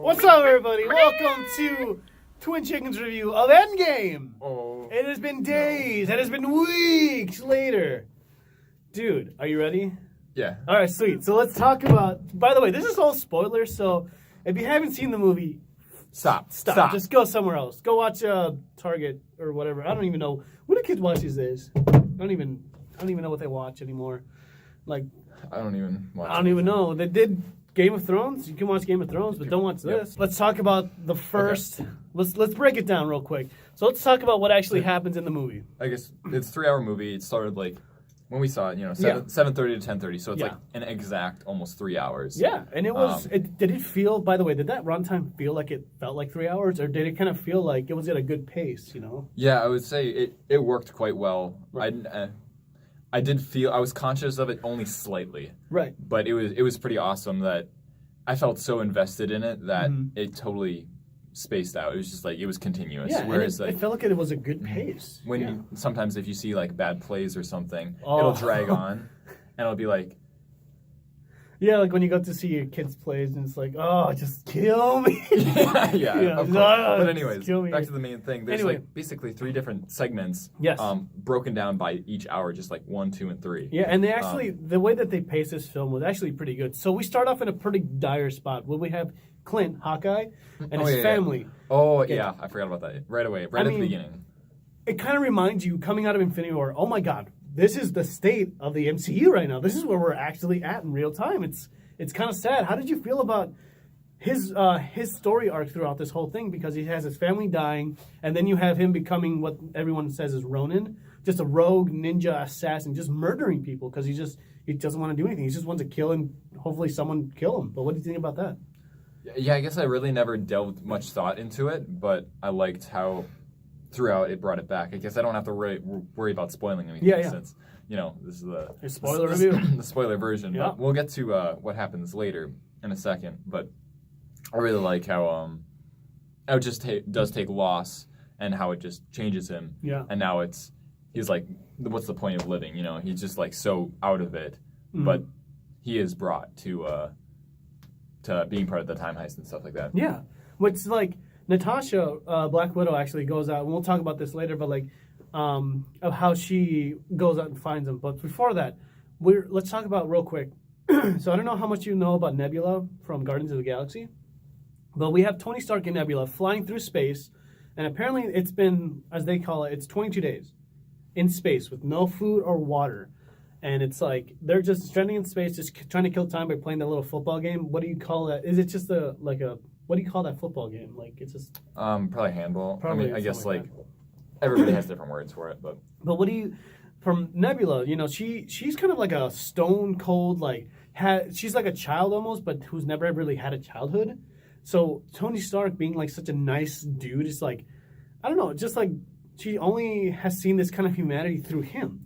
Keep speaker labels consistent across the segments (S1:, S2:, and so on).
S1: What's up, everybody? Welcome to Twin Chicken's review of Endgame.
S2: Oh.
S1: It has been days. It has been weeks later. Dude, are you ready?
S2: Yeah.
S1: All right, sweet. So let's talk about... By the way, this is all spoilers, so if you haven't seen the movie...
S2: Stop.
S1: Just go somewhere else. Go watch Target or whatever. I don't even know. What do kids watch these days? I don't even know what they watch anymore. Like...
S2: I don't even watch
S1: I don't even know. They did... Game of Thrones? You can watch Game of Thrones, but don't watch this. Yep. Let's talk about the first... Okay. Let's break it down real quick. So let's talk about what actually happens in the movie.
S2: I guess it's a 3-hour movie. It started like... When we saw it, 7:30 to 10:30, so it's like an exact almost 3 hours.
S1: Yeah, and it was... did it feel... By the way, did that runtime feel like it felt like 3 hours? Or did it kind of feel like it was at a good pace,
S2: Yeah, I would say it worked quite well.
S1: Right.
S2: I did feel I was conscious of it only slightly.
S1: Right.
S2: But it was pretty awesome that I felt so invested in it that it totally spaced out. It was just like it was continuous.
S1: Yeah,
S2: whereas
S1: it felt like it was a good pace.
S2: Sometimes if you see like bad plays or something, it'll drag on and it'll be like
S1: like when you go to see your kids' plays and it's like, oh, just kill me.
S2: Of course. But anyways,
S1: kill me.
S2: Back to the main thing. There's like basically 3 different segments.
S1: Yes.
S2: Broken down by each hour, just like 1, 2, and 3.
S1: Yeah, and they actually the way that they paced this film was actually pretty good. So we start off in a pretty dire spot when we have Clint, Hawkeye, and his family.
S2: Oh yeah, I forgot about that right away, at the beginning.
S1: It kind of reminds you coming out of Infinity War. Oh my God. This is the state of the MCU right now. This is where we're actually at in real time. It's kind of sad. How did you feel about his story arc throughout this whole thing? Because he has his family dying, and then you have him becoming what everyone says is Ronin, just a rogue ninja assassin, just murdering people because he doesn't want to do anything. He just wants to kill and hopefully someone kill him. But what do you think about that?
S2: Yeah, I guess I really never delved much thought into it, but I liked how throughout it brought it back. I guess I don't have to worry about spoiling anything since this is the
S1: spoiler review,
S2: the spoiler version.
S1: Yeah.
S2: But we'll get to what happens later in a second. But I really like how it just does take loss and how it just changes him.
S1: Yeah.
S2: And now he's like, what's the point of living? He's just like so out of it, but he is brought to being part of the time heist and stuff like that.
S1: Yeah, which like. Natasha, Black Widow, actually goes out, and we'll talk about this later, but like, of how she goes out and finds him. But before that, let's talk about real quick. So I don't know how much you know about Nebula from Guardians of the Galaxy, but we have Tony Stark and Nebula flying through space, and apparently it's been, as they call it, it's 22 days in space with no food or water. And it's like, they're just stranding in space, just trying to kill time by playing that little football game. What do you call that? Is it just what do you call that football game? Like, it's just...
S2: probably handball.
S1: Probably
S2: I guess, like everybody has different words for it, but...
S1: But what do you... From Nebula, she's kind of like a stone cold, like... she's like a child almost, but who's never really had a childhood. So Tony Stark being, like, such a nice dude is like... I don't know, just like... She only has seen this kind of humanity through him,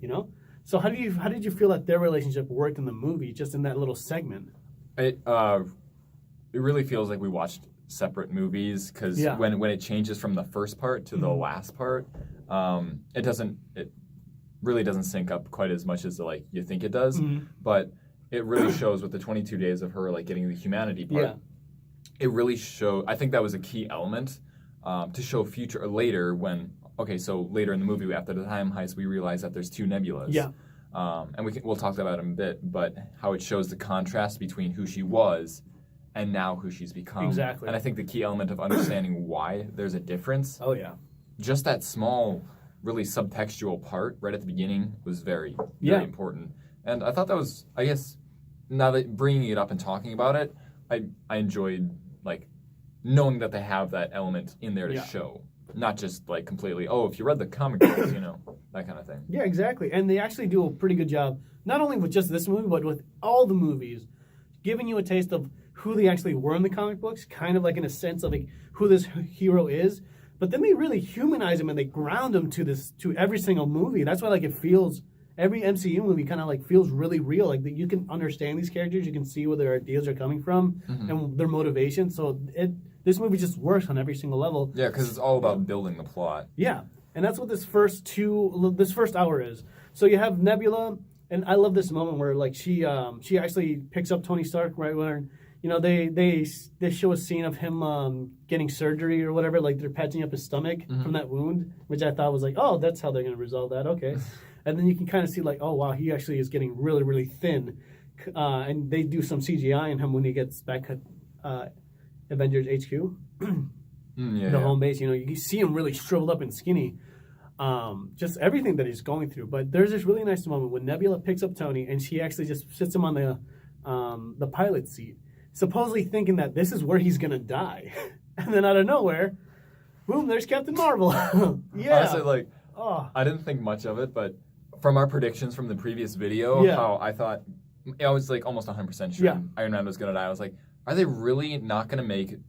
S1: So how did you feel that their relationship worked in the movie, just in that little segment?
S2: It really feels like we watched separate movies because when it changes from the first part to the last part, it really doesn't sync up quite as much as like you think it does. But it really shows with the 22 days of her like getting the humanity part.
S1: Yeah.
S2: It really showed. I think that was a key element to show future or later when. Okay, so later in the movie after the time heist, we realize that there's 2 Nebulas.
S1: Yeah.
S2: And we'll talk about it in a bit, but how it shows the contrast between who she was and now who she's become.
S1: Exactly.
S2: And I think the key element of understanding why there's a difference.
S1: Oh, yeah.
S2: Just that small, really subtextual part right at the beginning was very, very important. And I thought that was, I guess, now that bringing it up and talking about it, I enjoyed, like, knowing that they have that element in there to show. Not just, like, completely, if you read the comic books, that kind of thing.
S1: Yeah, exactly. And they actually do a pretty good job, not only with just this movie, but with all the movies, giving you a taste of who they actually were in the comic books, kind of like in a sense of like who this hero is. But then they really humanize him and they ground him to every single movie. That's why like it feels, every MCU movie kind of like feels really real. Like you can understand these characters, you can see where their ideas are coming from and their motivation. So this movie just works on every single level.
S2: Yeah, because it's all about building the plot.
S1: Yeah, and that's what this first hour is. So you have Nebula, and I love this moment where like she actually picks up Tony Stark right when they show a scene of him getting surgery or whatever, like they're patching up his stomach from that wound, which I thought was like, oh, that's how they're going to resolve that. Okay. And then you can kind of see like, oh, wow, he actually is getting really, really thin. And they do some CGI in him when he gets back at Avengers HQ, the home base. You can see him really shriveled up and skinny. Just everything that he's going through. But there's this really nice moment when Nebula picks up Tony and she actually just sits him on the pilot seat, supposedly thinking that this is where he's going to die. And then out of nowhere, boom, there's Captain Marvel. Yeah.
S2: Honestly, I didn't think much of it, but from our predictions from the previous video, how I thought, I was like almost 100% sure Iron Man was going to die. I was like, are they really not going to make it?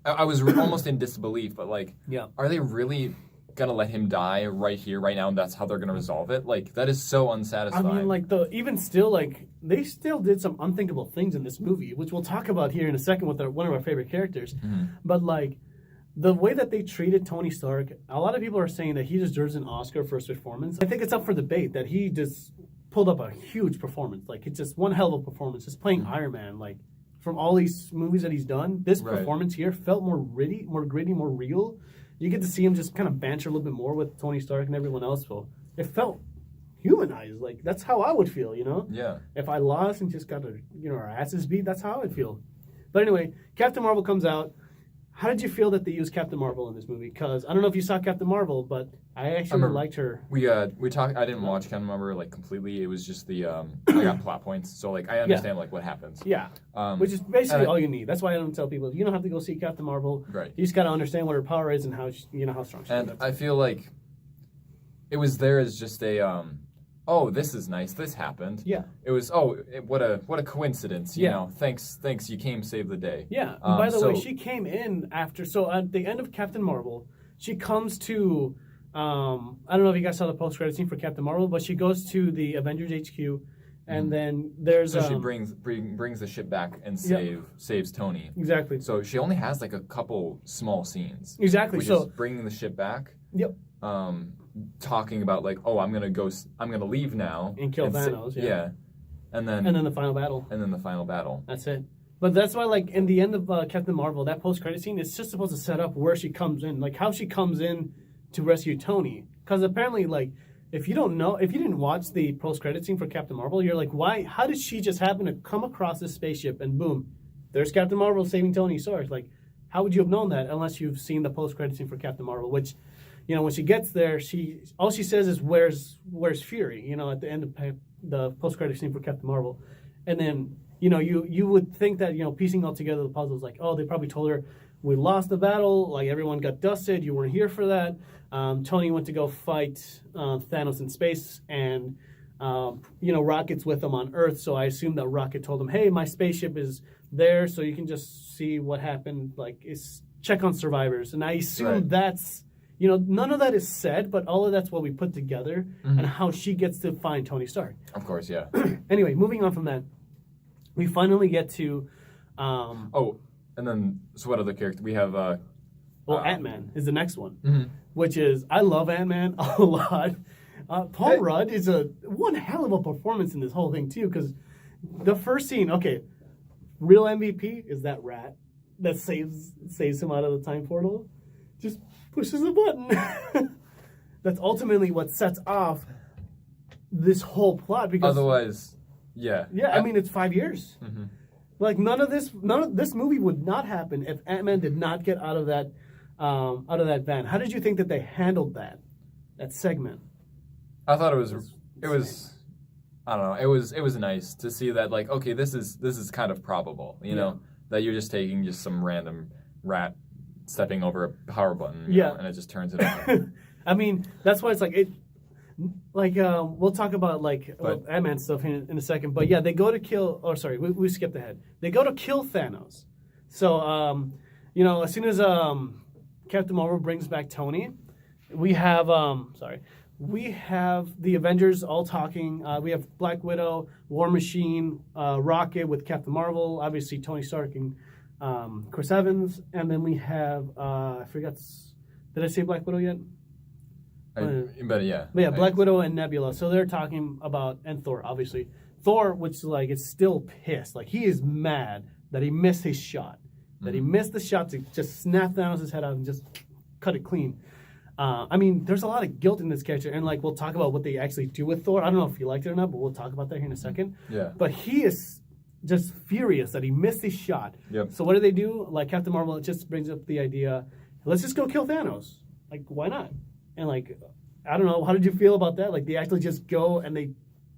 S2: I was almost in disbelief, but like, are they really going to let him die right here, right now, and that's how they're going to resolve it? Like, that is so unsatisfying. I mean, like, even still, like, they still did some unthinkable things in this movie, which we'll talk about here in a second with one of our favorite characters. But, like, the way that they treated Tony Stark, a lot of people are saying that he deserves an Oscar for his performance. I think it's up for debate that he just pulled up a huge performance. Like, it's just one hell of a performance, just playing Iron Man. Like, from all these movies that he's done, this performance here felt more gritty, more real. You get to see him just kind of banter a little bit more with Tony Stark and everyone else. So it felt humanized. Like, that's how I would feel, Yeah.
S1: If I lost and just got our asses beat, that's how I would feel. But anyway, Captain Marvel comes out. How did you feel that they used Captain Marvel in this movie? Because I don't know if you saw Captain Marvel, but I actually liked her.
S2: We talked. I didn't watch Captain Marvel like completely. It was just the I got plot points, so like I understand like what happens.
S1: Yeah, which is basically all you need. That's why I don't tell people you don't have to go see Captain Marvel.
S2: Right.
S1: You just got to understand what her power is and how how strong she is.
S2: And I feel like it was there as just a oh, this is nice. This happened.
S1: Yeah.
S2: It was what a coincidence. You know. Thanks. You came save the day.
S1: Yeah. By the way, she came in after. So at the end of Captain Marvel, she comes to. I don't know if you guys saw the post-credit scene for Captain Marvel, but she goes to the Avengers HQ, and then there's.
S2: So she brings the ship back and saves Tony.
S1: Exactly.
S2: So she only has like a couple small scenes.
S1: Exactly.
S2: Which is bringing the ship back.
S1: Yep.
S2: Talking about like, oh, I'm gonna leave now
S1: and kill Thanos. Yeah.
S2: And then
S1: the final battle.
S2: And then the final battle.
S1: That's it. But that's why, like, in the end of Captain Marvel, that post-credit scene is just supposed to set up where she comes in, like how she comes in to rescue Tony. Because apparently, like, if you didn't watch the post-credit scene for Captain Marvel, you're like, why? How did she just happen to come across this spaceship and boom, there's Captain Marvel saving Tony Stark? Like, how would you have known that unless you've seen the post-credit scene for Captain Marvel? Which, when she gets there, all she says is, "Where's Fury?" At the end of the post-credit scene for Captain Marvel, and then you would think that piecing all together the puzzle is like, oh, they probably told her we lost the battle, like everyone got dusted, you weren't here for that. Tony went to go fight Thanos in space, and Rocket's with him on Earth. So I assume that Rocket told him, "Hey, my spaceship is there, so you can just see what happened. Like, it's check on survivors." And I assume that's. None of that is said, but all of that's what we put together and how she gets to find Tony Stark.
S2: Of course, yeah.
S1: Anyway, moving on from that, we finally get to...
S2: and then, so what other character? We have...
S1: Ant-Man is the next one, which is... I love Ant-Man a lot. Paul Rudd is one hell of a performance in this whole thing, too, because the first scene, real MVP is that rat that saves him out of the time portal. Just pushes a button. That's ultimately what sets off this whole plot. Because
S2: otherwise, yeah.
S1: I mean, it's 5 years. Like none of this movie would not happen if Ant-Man did not get out of that van. How did you think that they handled that segment?
S2: I thought it was I don't know. It was nice to see that, like, okay, this is kind of probable, you know, that you're just taking just some random rat stepping over a power button, you know, and it just turns it on.
S1: I mean, that's why it's like we'll talk about Ant-Man stuff in a second, but yeah, they go to kill. Oh, sorry, we skipped ahead. They go to kill Thanos. So as soon as Captain Marvel brings back Tony, we have the Avengers all talking. We have Black Widow, War Machine, Rocket with Captain Marvel, obviously Tony Stark and Chris Evans, and then we have I forgot. Did I say Black Widow yet?
S2: But yeah,
S1: Black Widow and Nebula. So they're talking about, and Thor, obviously. Thor, which is still pissed. Like, he is mad that he missed his shot. That he missed the shot to just snap Thanos' head out and just cut it clean. I mean, there's a lot of guilt in this character, and like we'll talk about what they actually do with Thor. I don't know if you liked it or not, but we'll talk about that here in a second.
S2: Yeah.
S1: But he is just furious that he missed his shot.
S2: Yep.
S1: So what do? Like Captain Marvel, it just brings up the idea, let's just go kill Thanos. Like, why not? And like, I don't know, how did you feel about that? Like, they actually just go and they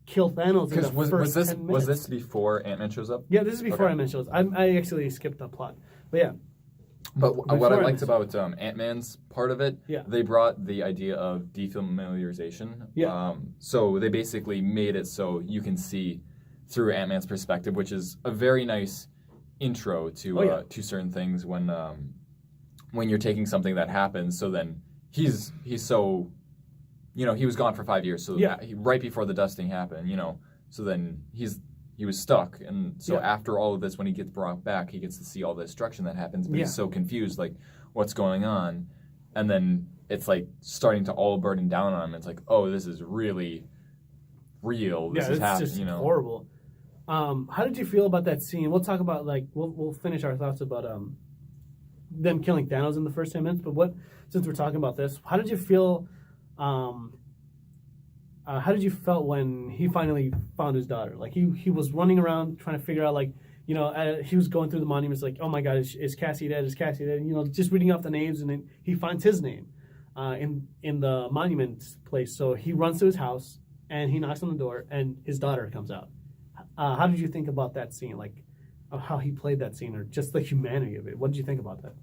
S1: kill Thanos in the first 10 minutes.
S2: Was this before Ant-Man shows up?
S1: Yeah, this is before Ant-Man shows up. I actually skipped the plot. But yeah.
S2: But what I liked about Ant-Man's part of it,
S1: yeah.
S2: they brought the idea of defamiliarization.
S1: Yeah.
S2: So they basically made it so you can see through Ant-Man's perspective, which is a very nice intro to certain things when you're taking something that happens. So then he's so, he was gone for 5 years. So right before the dusting happened, so then he was stuck, and so after all of this, when he gets brought back, he gets to see all the destruction that happens, but he's so confused, like, what's going on? And then it's like starting to all burden down on him. It's like, oh, this is really real. This is happening.
S1: Just horrible. How did you feel about that scene? We'll talk about, like, we'll finish our thoughts about them killing Thanos in the first 10 minutes, but since we're talking about this, how did you feel? How did you felt when he finally found his daughter? Like he was running around trying to figure out, like, he was going through the monuments, like, oh my God, is Cassie dead? Is Cassie dead? Just reading off the names, and then he finds his name in the monument place. So he runs to his house and he knocks on the door, and his daughter comes out. How did you think about that scene? Like, of how he played that scene, or just the humanity of it? What did you think about that?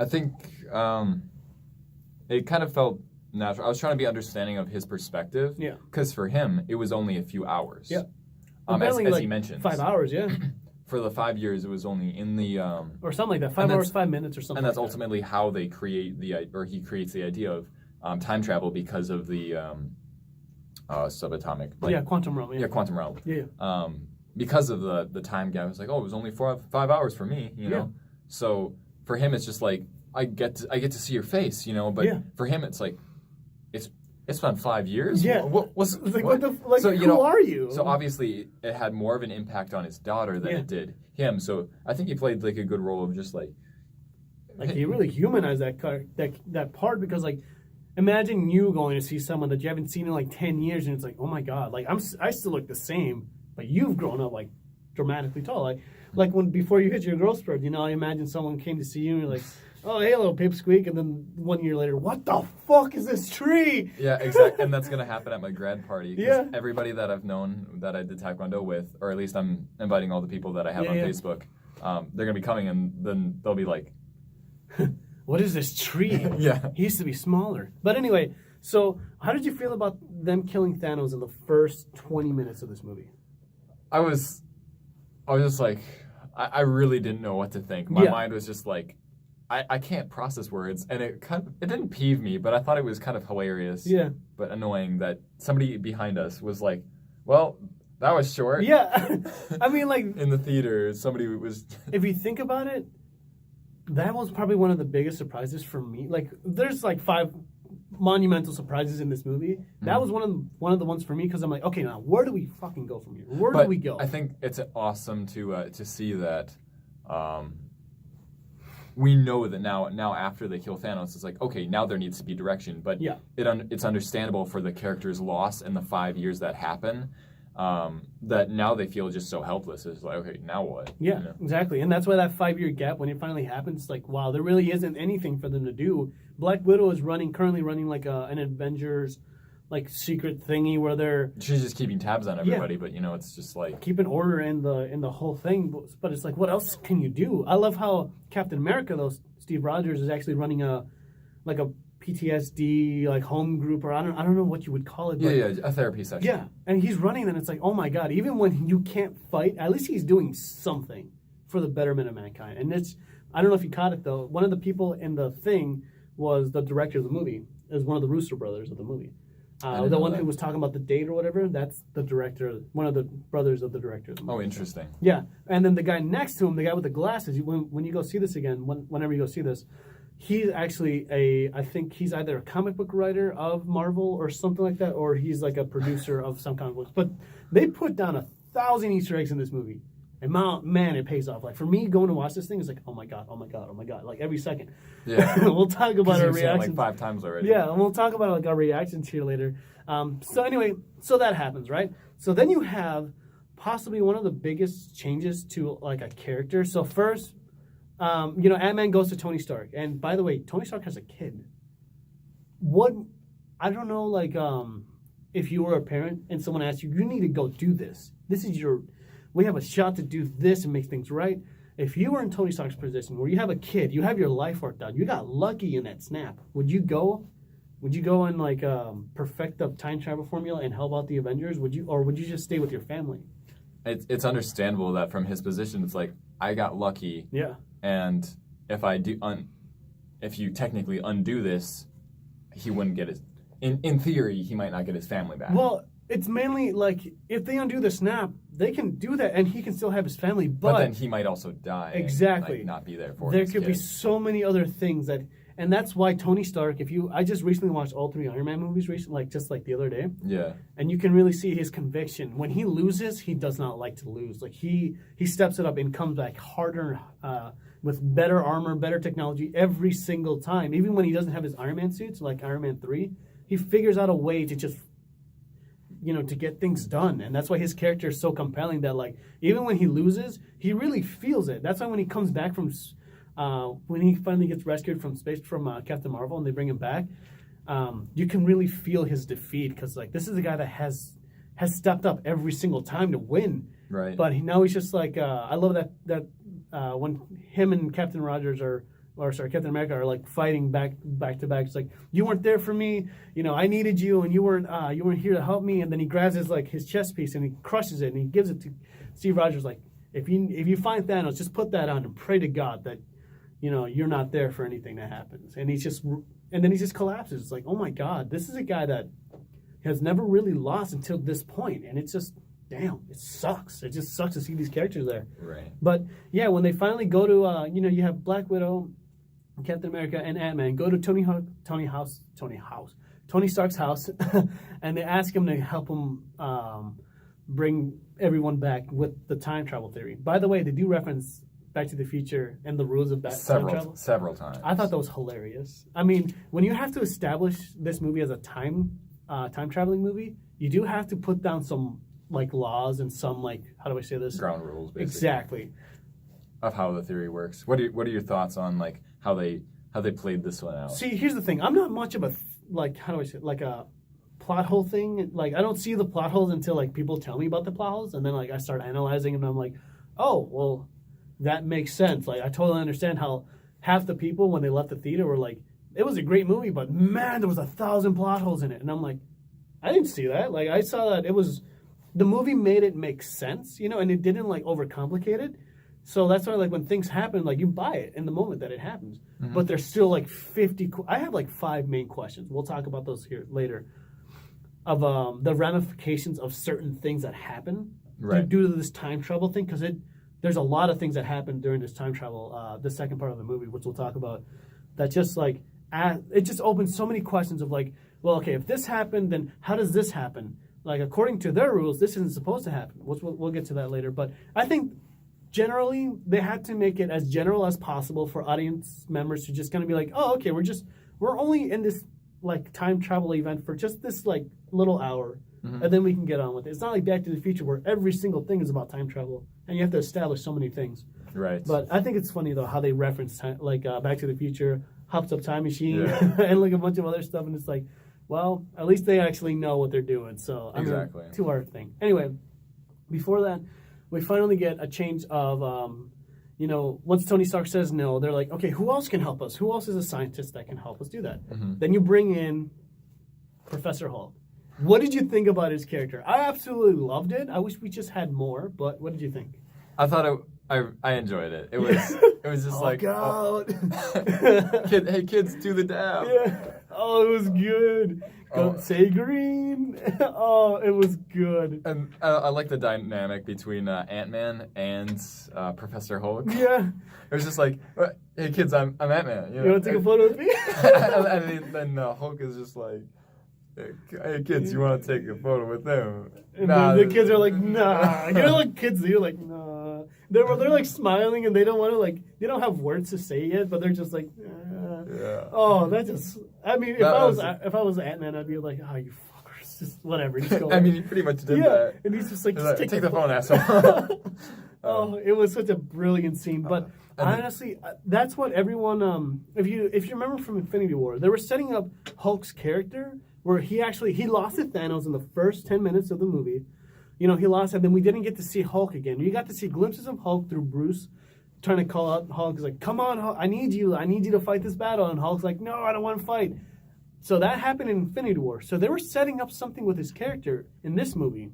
S2: I think it kind of felt natural. I was trying to be understanding of his perspective.
S1: Yeah.
S2: Because for him, it was only a few hours.
S1: Yeah.
S2: As
S1: like
S2: he mentioned.
S1: 5 hours, yeah.
S2: For the 5 years, it was only in the...
S1: or something like that. 5 hours, 5 minutes or something.
S2: And that's
S1: like
S2: ultimately how they create he creates the idea of time travel because of the subatomic...
S1: quantum realm.
S2: Yeah, quantum realm.
S1: Yeah.
S2: Because of the time gap, it's like, oh, it was only 5 hours for me, know? So for him, it's just like, I get to see your face, but for him, it's like, it's been 5 years.
S1: Yeah.
S2: What's
S1: like,
S2: what?
S1: So, who are you?
S2: So obviously, it had more of an impact on his daughter than it did him. So I think he played like a good role of just like
S1: he really humanized that part, because like, imagine you going to see someone that you haven't seen in like 10 years, and it's like, oh my God, like I still look the same, but you've grown up like dramatically tall. Like when before you hit your growth spurt, I imagine someone came to see you and you're like, oh, hey, little pipsqueak, and then 1 year later, what the fuck is this tree? Yeah,
S2: exactly. And that's going to happen at my grad party.
S1: Yeah.
S2: Everybody that I've known that I did Taekwondo with, or at least I'm inviting all the people that I have on Facebook, they're going to be coming, and then they'll be like,
S1: what is this tree?
S2: Yeah.
S1: He used to be smaller. But anyway, so how did you feel about them killing Thanos in the first 20 minutes of this movie?
S2: I was just like, I really didn't know what to think. My mind was just like, I can't process words, and it didn't peeve me, but I thought it was kind of hilarious, but annoying that somebody behind us was like, well, that was short.
S1: Yeah. I mean, like,
S2: in the theater, somebody was...
S1: If you think about it, that was probably one of the biggest surprises for me. Like, there's like 5 monumental surprises in this movie. That was one of the ones for me, because I'm like, okay, now where do we fucking go from here? Where do we go?
S2: I think it's awesome to see that we know that now after they kill Thanos, it's like, okay, now there needs to be direction. But it's understandable for the character's loss in the 5 years that happen, that now they feel just so helpless. It's like, okay, now what?
S1: Yeah, exactly. And that's why that 5-year gap, when it finally happens, it's like, wow, there really isn't anything for them to do. Black Widow is currently running like an Avengers like secret thingy where
S2: she's just keeping tabs on everybody, but it's just like
S1: keeping order in the whole thing. But it's like, what else can you do? I love how Captain America, though, Steve Rogers, is actually running a PTSD like home group, or I don't know what you would call it. But,
S2: a therapy session.
S1: Yeah, and he's running, and it's like, oh my God, even when you can't fight, at least he's doing something for the betterment of mankind. And I don't know if you caught it though. One of the people in the thing was the director of the movie. It was one of the Russo brothers of the movie. The one who was talking about the date or whatever, that's the director, one of the brothers of the director of the movie.
S2: Oh, interesting.
S1: Yeah, and then the guy next to him, the guy with the glasses, when you go see this again, whenever you go see this, he's actually I think he's either a comic book writer of Marvel or something like that, or he's like a producer of some comic books. But they put down 1,000 Easter eggs in this movie. And man, it pays off. Like for me, going to watch this thing is like, oh my god, like every second.
S2: Yeah.
S1: We'll talk about our
S2: You've seen it
S1: reactions
S2: like 5 times already.
S1: Yeah, and we'll talk about like our reactions here later. So anyway, so that happens, right? So then you have possibly one of the biggest changes to like a character. So first, Ant-Man goes to Tony Stark, and by the way, Tony Stark has a kid. What I don't know, like if you were a parent and someone asked you, you need to go do this. We have a shot to do this and make things right. If you were in Tony Stark's position where you have a kid, you have your life worked out, you got lucky in that snap, would you go? Would you go and like perfect the time travel formula and help out the Avengers? Would you just stay with your family?
S2: It's understandable that from his position, it's like I got lucky.
S1: Yeah.
S2: And if you technically undo this, he wouldn't get his. In theory, he might not get his family back.
S1: Well, it's mainly like if they undo the snap, they can do that, and he can still have his family.
S2: But then he might also die.
S1: Exactly.
S2: And, like, not be there for.
S1: There could be so many other things and that's why Tony Stark. I just recently watched all 3 Iron Man movies, just like the other day.
S2: Yeah.
S1: And you can really see his conviction. When he loses, he does not like to lose. Like he steps it up and comes back harder, with better armor, better technology every single time. Even when he doesn't have his Iron Man suits, like Iron Man 3, he figures out a way to just to get things done. And that's why his character is so compelling that like even when he loses, he really feels it. That's why when he comes back from when he finally gets rescued from space from Captain Marvel and they bring him back, you can really feel his defeat because like this is a guy that has stepped up every single time to win.
S2: Right.
S1: But now he's just like I love that when him and Captain America are like fighting back to back. It's like you weren't there for me, I needed you, and you weren't here to help me. And then he grabs his chest piece and he crushes it and he gives it to Steve Rogers. Like if you find Thanos, just put that on and pray to God that you're not there for anything that happens. And then he just collapses. It's like, oh my God, this is a guy that has never really lost until this point, and it's just. Damn, it sucks. It just sucks to see these characters there.
S2: Right.
S1: But yeah, when they finally go to, you have Black Widow, Captain America, and Ant-Man go to Tony Stark's house, and they ask him to help him bring everyone back with the time travel theory. By the way, they do reference Back to the Future and the rules of time travel.
S2: Several times.
S1: I thought that was hilarious. I mean, when you have to establish this movie as a time traveling movie, you do have to put down some like laws and some like how do I say this?
S2: Ground rules, basically.
S1: Exactly.
S2: Of how the theory works. What are your thoughts on like how they played this one out?
S1: See, here's the thing. I'm not much of a how do I say it? Like a plot hole thing. Like I don't see the plot holes until like people tell me about the plot holes, and then like I start analyzing and I'm like, oh well, that makes sense. Like I totally understand how half the people when they left the theater were like, it was a great movie, but man, there was 1,000 plot holes in it, and I'm like, I didn't see that. Like I saw that it was. The movie made it make sense, and it didn't like overcomplicate it. So that's why like when things happen, like you buy it in the moment that it happens. Mm-hmm. But there's still like 50. I have like 5 main questions. We'll talk about those here later. Of the ramifications of certain things that happen due to this time travel thing, because there's a lot of things that happen during this time travel. The second part of the movie, which we'll talk about, that just like it just opens so many questions of like, well, okay, if this happened, then how does this happen? Like, according to their rules, this isn't supposed to happen. We'll get to that later. But I think, generally, they had to make it as general as possible for audience members to just kind of be like, oh, okay, we're only in this, like, time travel event for just this, like, little hour. Mm-hmm. And then we can get on with it. It's not like Back to the Future where every single thing is about time travel. And you have to establish so many things.
S2: Right.
S1: But I think it's funny, though, how they reference, Back to the Future, Hops Up Time Machine, and, like, a bunch of other stuff. And it's like... Well, at least they actually know what they're doing. So
S2: exactly.
S1: To our thing. Anyway, before that, we finally get a change of, once Tony Stark says no, they're like, okay, who else can help us? Who else is a scientist that can help us do that? Mm-hmm. Then you bring in Professor Hulk. What did you think about his character? I absolutely loved it. I wish we just had more, but what did you think?
S2: I thought I enjoyed it. It was just like,
S1: out.
S2: Hey kids, do the dab.
S1: Yeah. Oh, it was good. Say green. Oh, it was good.
S2: And I like the dynamic between Ant-Man and Professor Hulk.
S1: Yeah.
S2: It was just like, hey kids, I'm Ant-Man.
S1: You want to take a photo with me?
S2: and then Hulk is just like, hey kids, you want to take a photo with them?
S1: And the kids are like, nah. You're like kids. You're like, nah. they're like smiling and they don't want to they don't have words to say yet, but they're just like, oh, that just. I mean, if I was Ant-Man, I'd be like, oh, you fuckers, just whatever, just go.
S2: I mean, he pretty much did that.
S1: And he's just like,
S2: take the phone, asshole.
S1: Oh, it was such a brilliant scene, but honestly, that's what everyone. If you remember from Infinity War, they were setting up Hulk's character where he lost to Thanos in the first 10 minutes of the movie. He lost, and then we didn't get to see Hulk again. You got to see glimpses of Hulk through Bruce trying to call out Hulk. He's like, "Come on, Hulk, I need you to fight this battle." And Hulk's like, "No, I don't want to fight." So that happened in Infinity War. So they were setting up something with his character in this movie,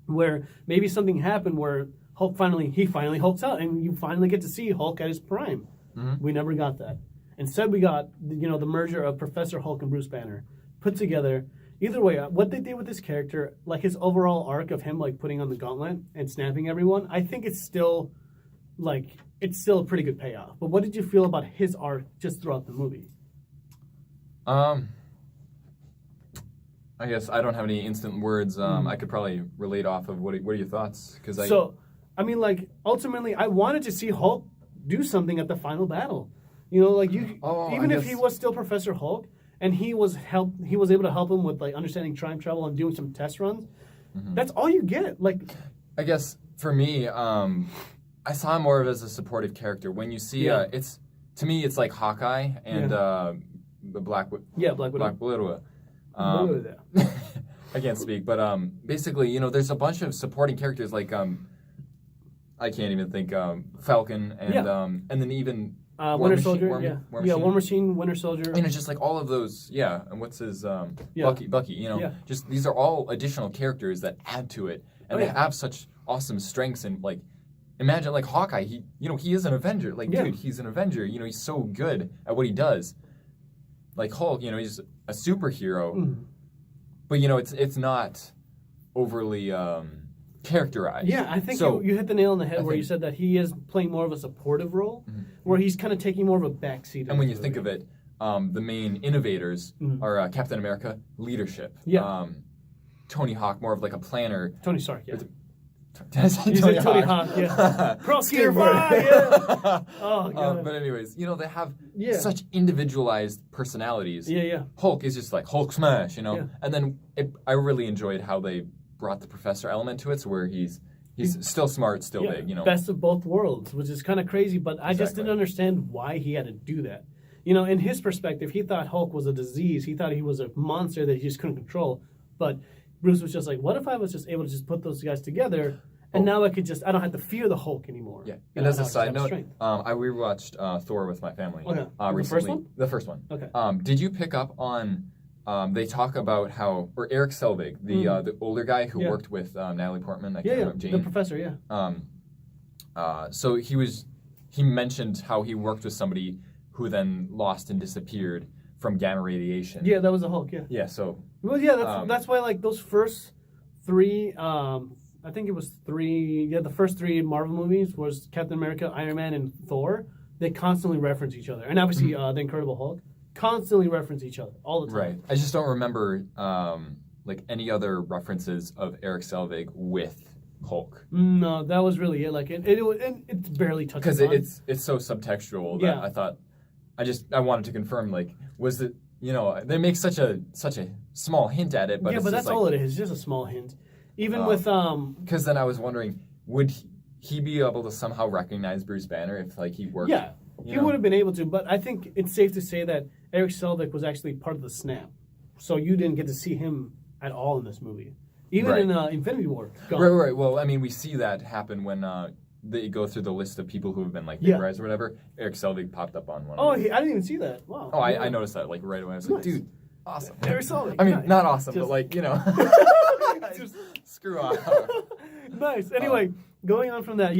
S1: where maybe something happened where Hulk finally Hulks out, and you finally get to see Hulk at his prime. Mm-hmm. We never got that. Instead, we got the merger of Professor Hulk and Bruce Banner put together. Either way, what they did with this character, like his overall arc of him putting on the gauntlet and snapping everyone, I think it's still a pretty good payoff. But what did you feel about his arc just throughout the movie?
S2: I guess I don't have any instant words. I could probably relate off of what are your thoughts?
S1: Ultimately, I wanted to see Hulk do something at the final battle. Even if he was still Professor Hulk, and he was able to help him with understanding time travel and doing some test runs. Mm-hmm. That's all you get.
S2: I guess for me, I saw him more of as a supportive character. When you see, it's to me, it's like Hawkeye and the Black Widow.
S1: Yeah, Black Widow.
S2: Black Widow. I can't speak, but basically, there's a bunch of supporting characters I can't even think Falcon and then even.
S1: Winter Soldier, War Machine, Winter Soldier.
S2: Just all of those, and what's his, Bucky, just these are all additional characters that add to it, and they have such awesome strengths, and imagine Hawkeye, he is an Avenger, dude, he's an Avenger, he's so good at what he does. Hulk, he's a superhero, but it's not overly, characterized.
S1: Yeah, I think you hit the nail on the head where you said that he is playing more of a supportive role, where he's kind of taking more of a backseat.
S2: And when you think of it, the main innovators are Captain America, leadership.
S1: Yeah.
S2: Tony Hawk, more of a planner.
S1: Tony Stark, yeah.
S2: Tony
S1: Hawk, yeah. Prosecutor yeah. Oh, God.
S2: But anyways, they have such individualized personalities.
S1: Yeah.
S2: Hulk is just Hulk smash, And then I really enjoyed how they brought the professor element to it, so where he's still smart, still big,
S1: Best of both worlds, which is kind of crazy, but I just didn't understand why he had to do that. In his perspective, he thought Hulk was a disease. He thought he was a monster that he just couldn't control. But Bruce was just like, what if I was just able to just put those guys together, and now I don't have to fear the Hulk anymore.
S2: Yeah. And as a side note, I rewatched Thor with my family recently.
S1: The first one?
S2: The first one.
S1: Okay.
S2: Did you pick up on... they talk about how, or Eric Selvig, the older guy who worked with Natalie Portman, Jane.
S1: The professor,
S2: so he mentioned how he worked with somebody who then lost and disappeared from gamma radiation.
S1: Yeah, that was the Hulk. Yeah.
S2: Yeah. So.
S1: Well, yeah, that's why those first three. I think it was three. Yeah, the first three Marvel movies was Captain America, Iron Man, and Thor. They constantly reference each other, and obviously the Incredible Hulk. Constantly reference each other all the time.
S2: Right. I just don't remember any other references of Eric Selvig with Hulk.
S1: No, that was really it. It's barely touched on.
S2: Because it's so subtextual that I thought I wanted to confirm was it they make such a small hint at it, but
S1: but that's all it is, just a small hint. Even with
S2: because then I was wondering, would he be able to somehow recognize Bruce Banner if he worked?
S1: Yeah. He would have been able to, but I think it's safe to say that Eric Selvig was actually part of the snap. So you didn't get to see him at all in this movie. Even in Infinity War.
S2: Right. Well, I mean, we see that happen when they go through the list of people who have been vaporized or whatever. Eric Selvig popped up on one.
S1: Oh, I didn't even see that. Wow.
S2: Oh, I noticed that right away. I was like, dude, awesome.
S1: Eric Selvig.
S2: I mean, not awesome, but just screw off.
S1: Nice. Anyway, going on from that,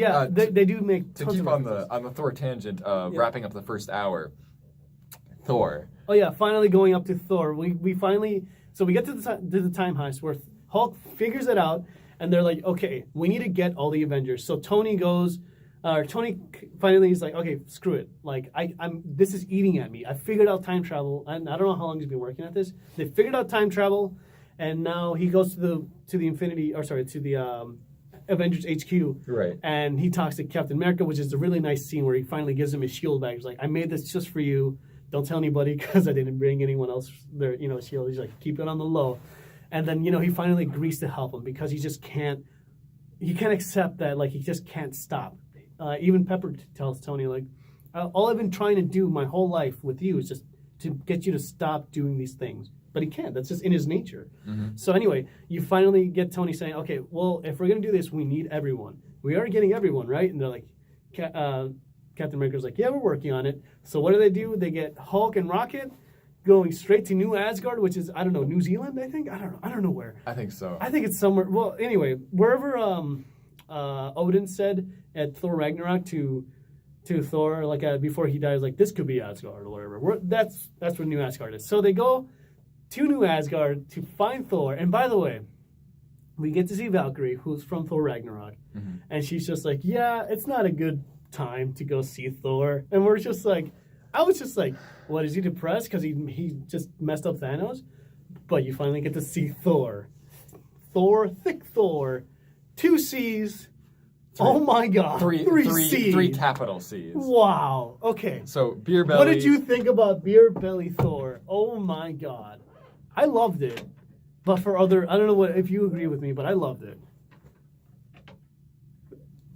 S1: they do make
S2: to keep on the Thor tangent. Wrapping up the first hour, Thor.
S1: Oh yeah, finally going up to Thor. We finally we get to the time heist where Hulk figures it out, and they're like, okay, we need to get all the Avengers. So Tony finally is like, okay, screw it. This is eating at me. I figured out time travel, and I don't know how long he's been working at this. They figured out time travel, and now he goes to the Avengers HQ.
S2: Right.
S1: And he talks to Captain America, which is a really nice scene where he finally gives him his shield back. He's like, I made this just for you. Don't tell anybody because I didn't bring anyone else their, shield. He's like, keep it on the low. And then, he finally agrees to help him because he just can't accept that, like, he just can't stop. Even Pepper tells Tony, like, all I've been trying to do my whole life with you is just to get you to stop doing these things. But he can't. That's just in his nature. Mm-hmm. So anyway, you finally get Tony saying, okay, well, if we're going to do this, we need everyone. We are getting everyone, right? And they're like, Captain America's like, yeah, we're working on it. So what do? They get Hulk and Rocket going straight to New Asgard, which is, I don't know, New Zealand, I think? I don't know where.
S2: I think so.
S1: I think it's somewhere. Well, anyway, wherever Odin said at Thor Ragnarok to Thor, like before he dies, like, this could be Asgard or whatever. That's where New Asgard is. So they go to New Asgard to find Thor. And by the way, we get to see Valkyrie, who's from Thor Ragnarok. Mm-hmm. And she's just like, yeah, it's not a good time to go see Thor. And we're just like, I was just like, what, is he depressed because he just messed up Thanos? But you finally get to see Thor. Thick Thor. 2 C's. Oh my God. Three C's.
S2: 3 capital C's.
S1: Wow. Okay.
S2: So, Beer Belly.
S1: What did you think about Beer Belly Thor? Oh my God. I loved it. But for I don't know if you agree with me, but I loved it.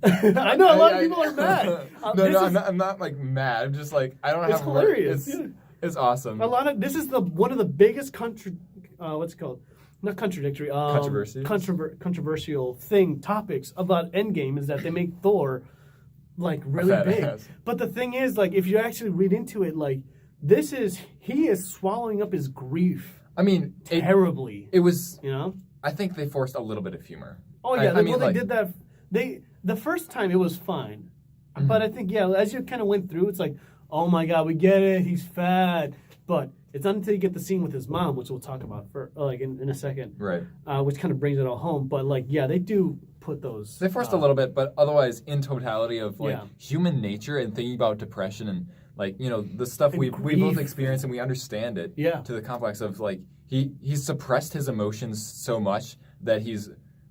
S1: I know a lot of people are mad.
S2: I'm not like mad. I'm just like, I don't have.
S1: It's hilarious.
S2: It's awesome.
S1: This is one of the biggest what's it called? Not contradictory. Controversial topics about Endgame is that they make Thor like really big. Ass. But the thing is, like, if you actually read into it, like, he is swallowing up his grief.
S2: I mean,
S1: terribly.
S2: It was, I think they forced a little bit of humor.
S1: Oh yeah, they did that. The first time it was fine, mm-hmm. But I think as you kind of went through, it's like, oh my God, we get it, he's fat, but it's not until you get the scene with his mom, which we'll talk about for in a second,
S2: right?
S1: Which kind of brings it all home. But they do put those.
S2: They forced a little bit, but otherwise, in totality of human nature and thinking about depression and the stuff we both experience and we understand it.
S1: Yeah.
S2: To the complex of he's suppressed his emotions so much that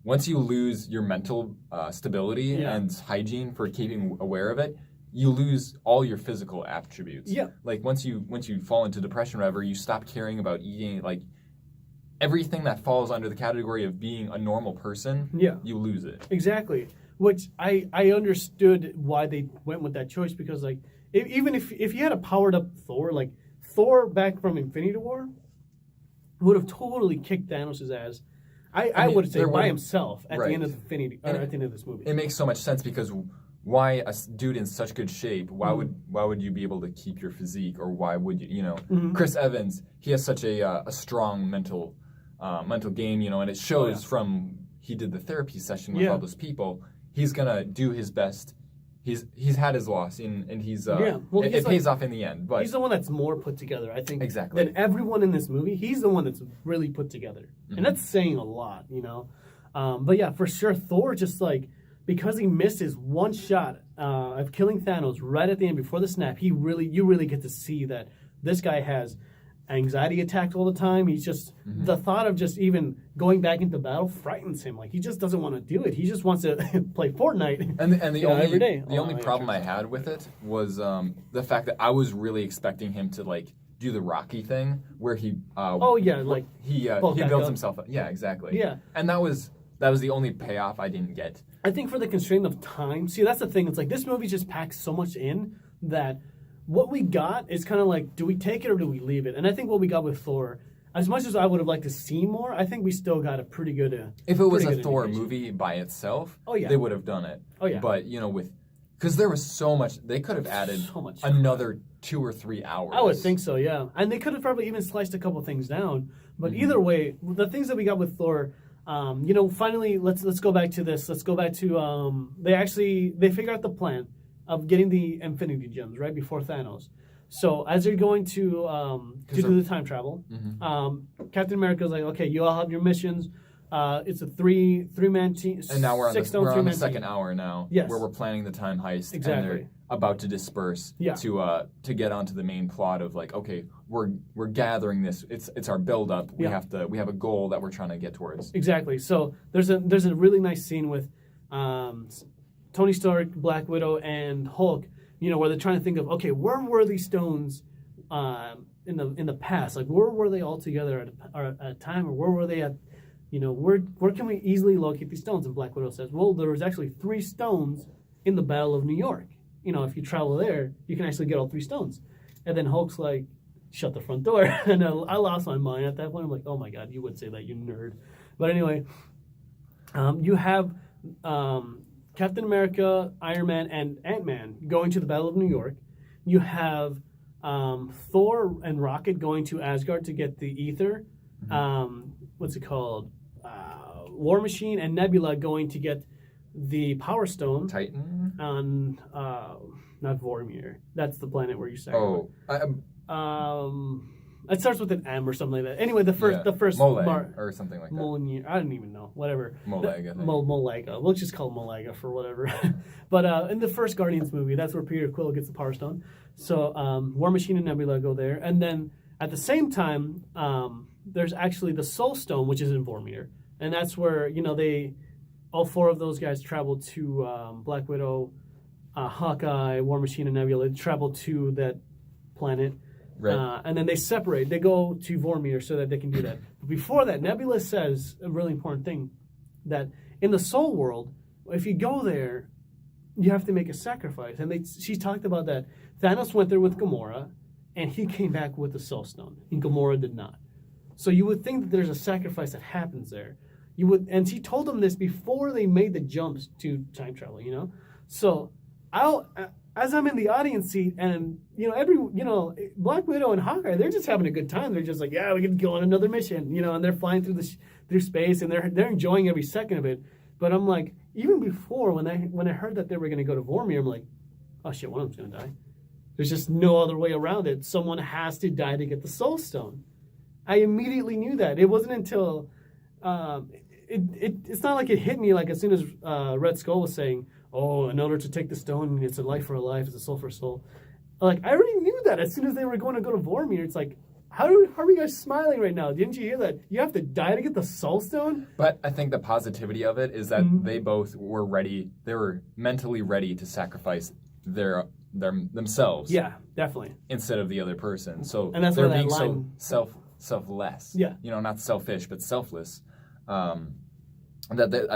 S2: once you lose your mental stability and hygiene for keeping aware of it, you lose all your physical attributes.
S1: Yeah.
S2: Like once you fall into depression or whatever, you stop caring about eating, like everything that falls under the category of being a normal person, you lose it.
S1: Exactly. Which I understood why they went with that choice, because even if you had a powered up Thor, like Thor back from Infinity War would have totally kicked Thanos' ass. I would say by himself at the end of at the end of this movie.
S2: It makes so much sense because why a dude in such good shape? Why would you be able to keep your physique, or why would you? Mm-hmm. Chris Evans, he has such a strong mental game, and it shows from he did the therapy session with all those people. He's gonna do his best. He's had his loss, and he's it pays off in the end. But
S1: he's the one that's more put together, I think,
S2: exactly,
S1: than everyone in this movie. He's the one that's really put together, and that's saying a lot, But yeah, for sure, Thor just because he missed his one shot of killing Thanos right at the end before the snap, you really get to see that this guy has anxiety attacks all the time. He's just the thought of just even going back into battle frightens him. Like, he just doesn't want to do it. He just wants to play Fortnite
S2: and the only
S1: every day.
S2: The only problem I had with it was the fact that I was really expecting him to do the Rocky thing where he he builds himself up. Yeah, exactly.
S1: Yeah,
S2: and that was the only payoff I didn't get.
S1: I think for the constraint of time. See, that's the thing. It's like this movie just packs so much in that what we got is kind of do we take it or do we leave it? And I think what we got with Thor, as much as I would have liked to see more, I think we still got a pretty good.
S2: If it was a Thor movie by itself, they would have done it.
S1: Oh yeah.
S2: But because there was so much, they could have added another 2 or 3 hours.
S1: I would think so, yeah. And they could have probably even sliced a couple things down. But either way, the things that we got with Thor. Finally, let's go back to this. Let's go back to they figure out the plan of getting the Infinity Gems right before Thanos. So as they're going to do the time travel, Captain America's like, okay, you all have your missions. It's a three-man team.
S2: And now we're on the second hour now,
S1: yes,
S2: where we're planning the time heist.
S1: Exactly.
S2: And they're about to disperse to get onto the main plot of okay, we're gathering this. It's our build up. We have a goal that we're trying to get towards.
S1: Exactly. So there's a really nice scene with Tony Stark, Black Widow, and Hulk. Where they're trying to think of, okay, where were these stones in the past? Like, where were they all together at a time, or where were they at? Where can we easily locate these stones? And Black Widow says, well, there was actually 3 stones in the Battle of New York. If you travel there, you can actually get all 3 stones. And then Hulk's like, shut the front door. And I lost my mind at that point. I'm like, oh my God, you would say that, you nerd. But anyway, you have Captain America, Iron Man, and Ant-Man going to the Battle of New York. You have Thor and Rocket going to Asgard to get the ether. What's it called? War Machine and Nebula going to get the Power Stone.
S2: Titan?
S1: On, not Vormir. That's the planet where you start. It starts with an M or something like that. Anyway, the first
S2: Molag or something like that.
S1: Mjolnir. I don't even know. Whatever.
S2: Molag, I think.
S1: Molaga. We'll just call it Molaga for whatever. But in the first Guardians movie, that's where Peter Quill gets the Power Stone. So War Machine and Nebula go there, and then at the same time, there's actually the Soul Stone, which is in Vormir, and that's where all 4 of those guys travel to Black Widow, Hawkeye, War Machine, and Nebula. They travel to that planet.
S2: Right.
S1: And then they separate. They go to Vormir so that they can do that. But before that, Nebula says a really important thing, that in the Soul World, if you go there, you have to make a sacrifice. And she talked about that. Thanos went there with Gamora, and he came back with the Soul Stone, and Gamora did not. So you would think that there's a sacrifice that happens there. And she told them this before they made the jumps to time travel. So as I'm in the audience seat, and Black Widow and Hawkeye, they're just having a good time. They're just like, yeah, we can go on another mission, and they're flying through space, and they're enjoying every second of it. But I'm like, even before when I heard that they were going to go to Vormir, I'm like, oh shit, one of them's going to die. There's just no other way around it. Someone has to die to get the Soul Stone. I immediately knew that. It wasn't until it's not like it hit me like as soon as Red Skull was saying, oh, in order to take the stone, it's a life for a life, it's a soul for a soul. Like, I already knew that as soon as they were going to go to Vormir. It's like, how are you guys smiling right now? Didn't you hear that? You have to die to get the Soul Stone?
S2: But I think the positivity of it is that they both were ready. They were mentally ready to sacrifice themselves.
S1: Yeah, definitely.
S2: Instead of the other person. So
S1: and that's
S2: they're
S1: where that
S2: being
S1: line...
S2: so selfless.
S1: Yeah.
S2: Not selfish, but selfless. I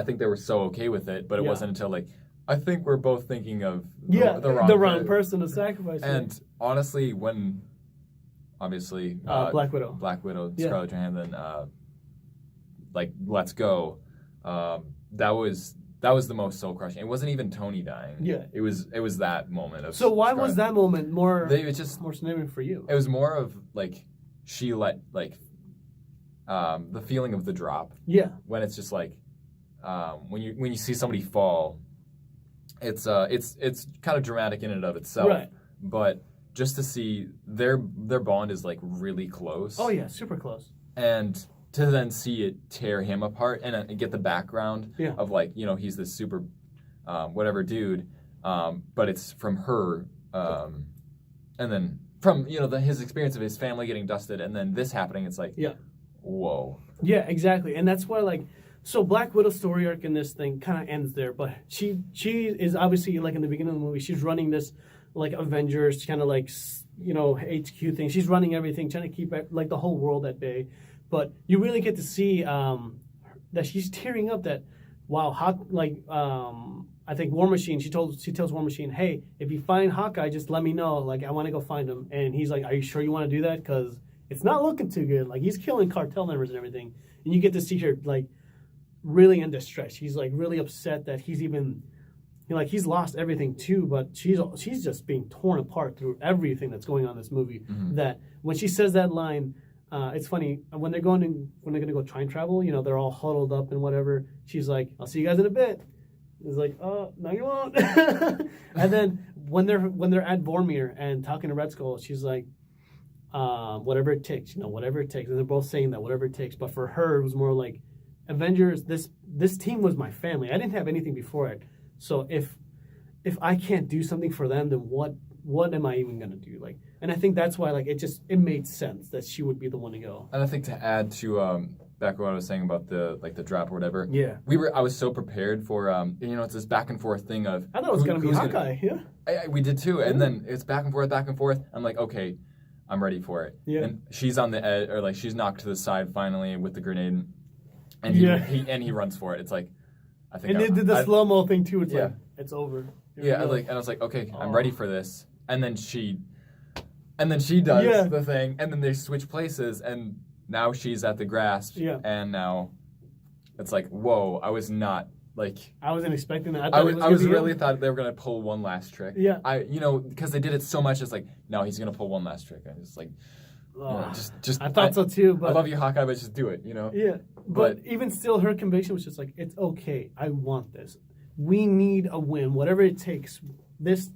S2: think they were so okay with it, but it wasn't until like, I think we're both thinking of the wrong
S1: person to sacrifice.
S2: And honestly, when obviously
S1: Black Widow,
S2: Scarlett Johansson, let's go. That was the most soul crushing. It wasn't even Tony dying.
S1: Yeah,
S2: it was that moment of.
S1: So why was that moment more? More significant for you.
S2: It was more of like she let the feeling of the drop.
S1: Yeah,
S2: when it's just like when you see somebody fall. It's kind of dramatic in and of itself,
S1: right? But
S2: just to see their bond is like really close.
S1: Oh yeah, super close.
S2: And to then see it tear him apart and get the background of like he's this super whatever dude, but it's from her, and then from his experience of his family getting dusted, and then this happening. It's like whoa.
S1: Yeah, exactly, and that's why like. So Black Widow's story arc in this thing kind of ends there, but she is obviously like in the beginning of the movie, she's running this like Avengers kind of like HQ thing. She's running everything, trying to keep like the whole world at bay. But you really get to see that she's tearing up. That I think War Machine. She tells War Machine, hey, if you find Hawkeye, just let me know. Like I want to go find him. And he's like, are you sure you want to do that? Because it's not looking too good. Like he's killing cartel members and everything. And you get to see her like. Really in distress. She's like really upset that he's even he's lost everything too, but she's just being torn apart through everything that's going on in this movie. Mm-hmm. That when she says that line, it's funny when they're going to go time travel, they're all huddled up and whatever. She's like, I'll see you guys in a bit. It's like, oh no you won't. And then when they're at Vormir and talking to Red Skull, she's like, whatever it takes, whatever it takes. And they're both saying that whatever it takes, but for her it was more like Avengers, this team was my family. I didn't have anything before it. So if I can't do something for them, then what am I even gonna do? Like, and I think that's why like it made sense that she would be the one to go.
S2: And I think to add to back what I was saying about the drop or whatever.
S1: Yeah.
S2: I was so prepared for it's this back and forth thing of
S1: I thought it was going to be Hawkeye. Yeah.
S2: We did too, and then it's back and forth. I'm like, okay, I'm ready for it.
S1: Yeah.
S2: And she's on the edge, or like she's knocked to the side finally with the grenade, and he runs for it. It's like, I think.
S1: And they did the slow mo thing too. It's like it's over.
S2: Here and I was like, okay, I'm ready for this. And then she does the thing, and then they switch places, and now she's at the grasp, and now it's like, whoa! I was not like
S1: I wasn't expecting that.
S2: I was really thought they were gonna pull one last trick.
S1: Yeah,
S2: because they did it so much. It's like, no, he's gonna pull one last trick. I was like, just
S1: I thought so too. But
S2: I love you, Hawkeye, but just do it.
S1: Yeah, but even still, her conviction was just like, it's okay. I want this. We need a win, whatever it takes.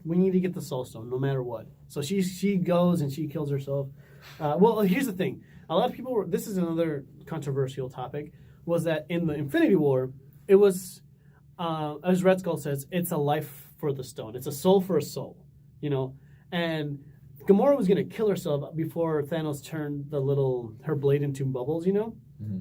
S1: We need to get the Soul Stone, no matter what. So she goes and she kills herself. Well, here's the thing. A lot of people this is another controversial topic, was that in the Infinity War, it was, as Red Skull says, it's a life for the stone. It's a soul for a soul, And Gamora was going to kill herself before Thanos turned her blade into bubbles,
S2: Mm-hmm.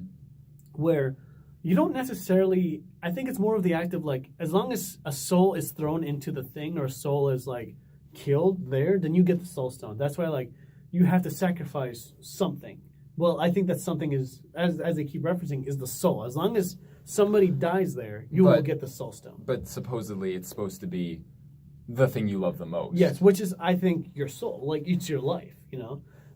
S1: Where you don't necessarily, I think it's more of the act of like, as long as a soul is thrown into the thing or a soul is like killed there, then you get the Soul Stone. That's why like you have to sacrifice something. Well, I think that something is, as they keep referencing, is the soul. As long as somebody dies there, you will get the Soul Stone.
S2: But supposedly it's supposed to be the thing you love the most.
S1: Yes, which is, I think, your soul. Like, it's your life,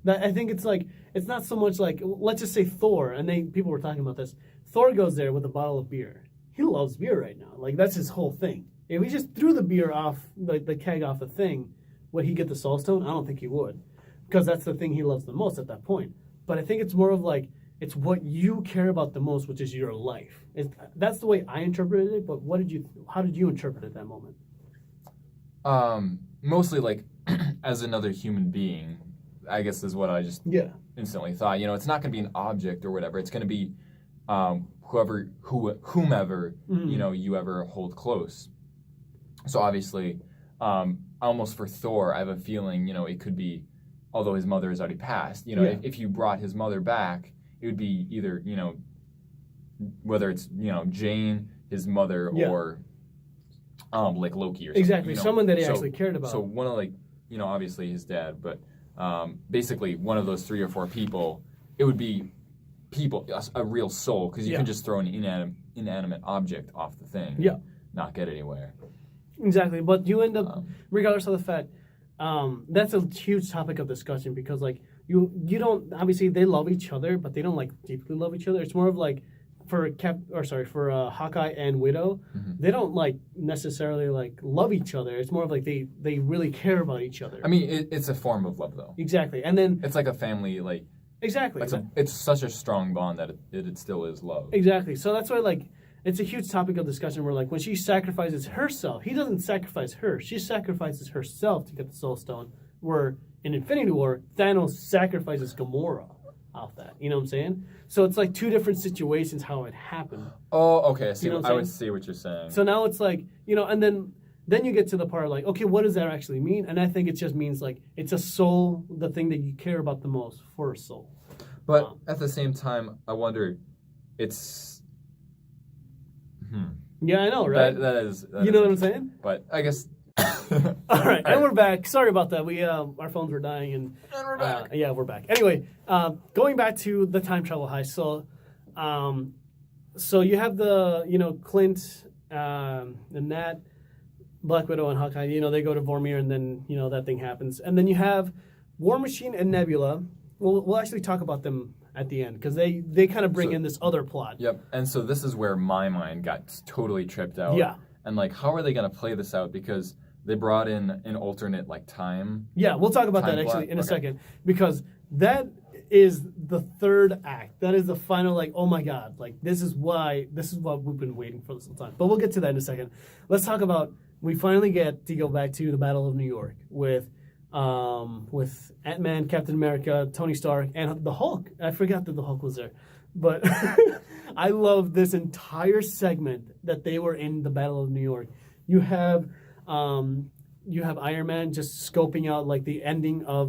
S1: That I think it's like, it's not so much like, let's just say Thor, and people were talking about this. Thor goes there with a bottle of beer. He loves beer right now. Like, that's his whole thing. If he just threw the beer off, like the keg off the thing, would he get the Soul Stone? I don't think he would. Because that's the thing he loves the most at that point. But I think it's more of like, it's what you care about the most, which is your life. That's the way I interpreted it, but how did you interpret it at that moment?
S2: Mostly like, as another human being, I guess is what I just instantly thought. It's not going to be an object or whatever. It's going to be whomever you ever hold close. So obviously, almost for Thor, I have a feeling it could be, although his mother has already passed. If you brought his mother back, it would be either whether it's Jane, his mother, or like Loki or something.
S1: Exactly, someone that he actually cared about.
S2: So one of obviously his dad, but basically one of those 3 or 4 people, it would be a real soul, because you can just throw an inanimate object off the thing, not get anywhere.
S1: Exactly, but you end up, regardless of the fact, that's a huge topic of discussion, because like you don't, obviously they love each other, but they don't like deeply love each other. It's more of like for Hawkeye and Widow, they don't like necessarily like love each other. It's more of like they really care about each other.
S2: I mean, it's a form of love though.
S1: Exactly, and then
S2: it's like a family, like
S1: exactly.
S2: It's such a strong bond that it still is love.
S1: Exactly. So that's why like it's a huge topic of discussion where like when she sacrifices herself, he doesn't sacrifice her. She sacrifices herself to get the Soul Stone. Where in Infinity War, Thanos sacrifices Gamora off that. You know what I'm saying? So it's like 2 different situations how it happened.
S2: Oh, okay. I would see what you're saying.
S1: So now it's like, and then you get to the part like, okay, what does that actually mean? And I think it just means like it's a soul, the thing that you care about the most for a soul.
S2: But at the same time, I wonder, it's...
S1: Yeah, I know, right?
S2: That is...
S1: You know what I'm saying?
S2: But I guess...
S1: All right, and we're back. Sorry about that. We our phones were dying, and
S2: we're back.
S1: Yeah, we're back. Anyway, going back to the time travel heist. So you have the Clint, and Nat, Black Widow, and Hawkeye. They go to Vormir, and then that thing happens, and then you have War Machine and Nebula. We'll actually talk about them at the end, because they kind of bring in this other plot.
S2: Yep, and so this is where my mind got totally tripped out.
S1: Yeah.
S2: And like, how are they going to play this out? Because they brought in an alternate like time.
S1: Yeah, we'll talk about that actually in a second, because that is the 3rd act. That is the final like, oh my god, like this is what we've been waiting for this whole time. But we'll get to that in a second. Let's talk about, we finally get to go back to the Battle of New York with Ant-Man, Captain America, Tony Stark, and the Hulk. I forgot that the Hulk was there. But I love this entire segment that they were in the Battle of New York. You have Iron Man just scoping out like the ending of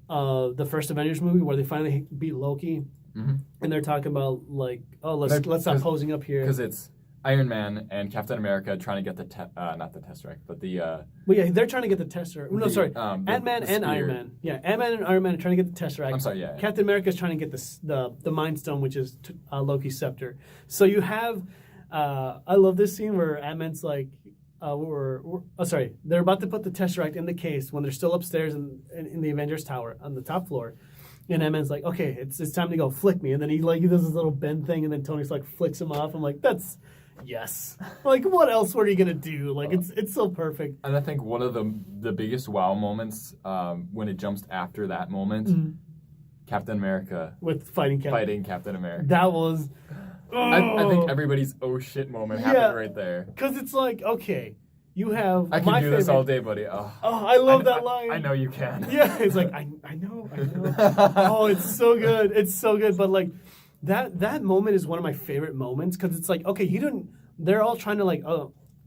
S1: the first Avengers movie where they finally beat Loki. and they're talking about like, oh, let's stop posing up here
S2: because it's Iron Man and Captain America trying to get the not the Tesseract, but the
S1: well, yeah, they're trying to get the Tesseract. No, sorry, Ant-Man
S2: the
S1: and Iron
S2: spear.
S1: Man. Yeah, Ant-Man and Iron Man are trying to get the Tesseract.
S2: I'm sorry, yeah.
S1: Captain America's trying to get the Mind Stone, which is Loki's scepter. So you have, I love this scene where Ant-Man's like, they're about to put the Tesseract in the case when they're still upstairs in the Avengers Tower on the top floor. And Ant-Man's like, okay, it's time to go, flick me. And then he does this little bend thing, and then Tony's like flicks him off. I'm like, that's, yes. Like, what else were you going to do? Like, it's so perfect.
S2: And I think one of the biggest wow moments when it jumps after that moment, Captain America.
S1: With fighting
S2: Captain America.
S1: That was...
S2: I think everybody's oh shit moment happened right there.
S1: Because it's like, okay, you have
S2: I can do this all day, buddy. Oh,
S1: I love that line.
S2: I know you can.
S1: Yeah, it's like, I know. Oh, it's so good. It's so good. But like, that moment is one of my favorite moments because it's like, okay, they're all trying to like,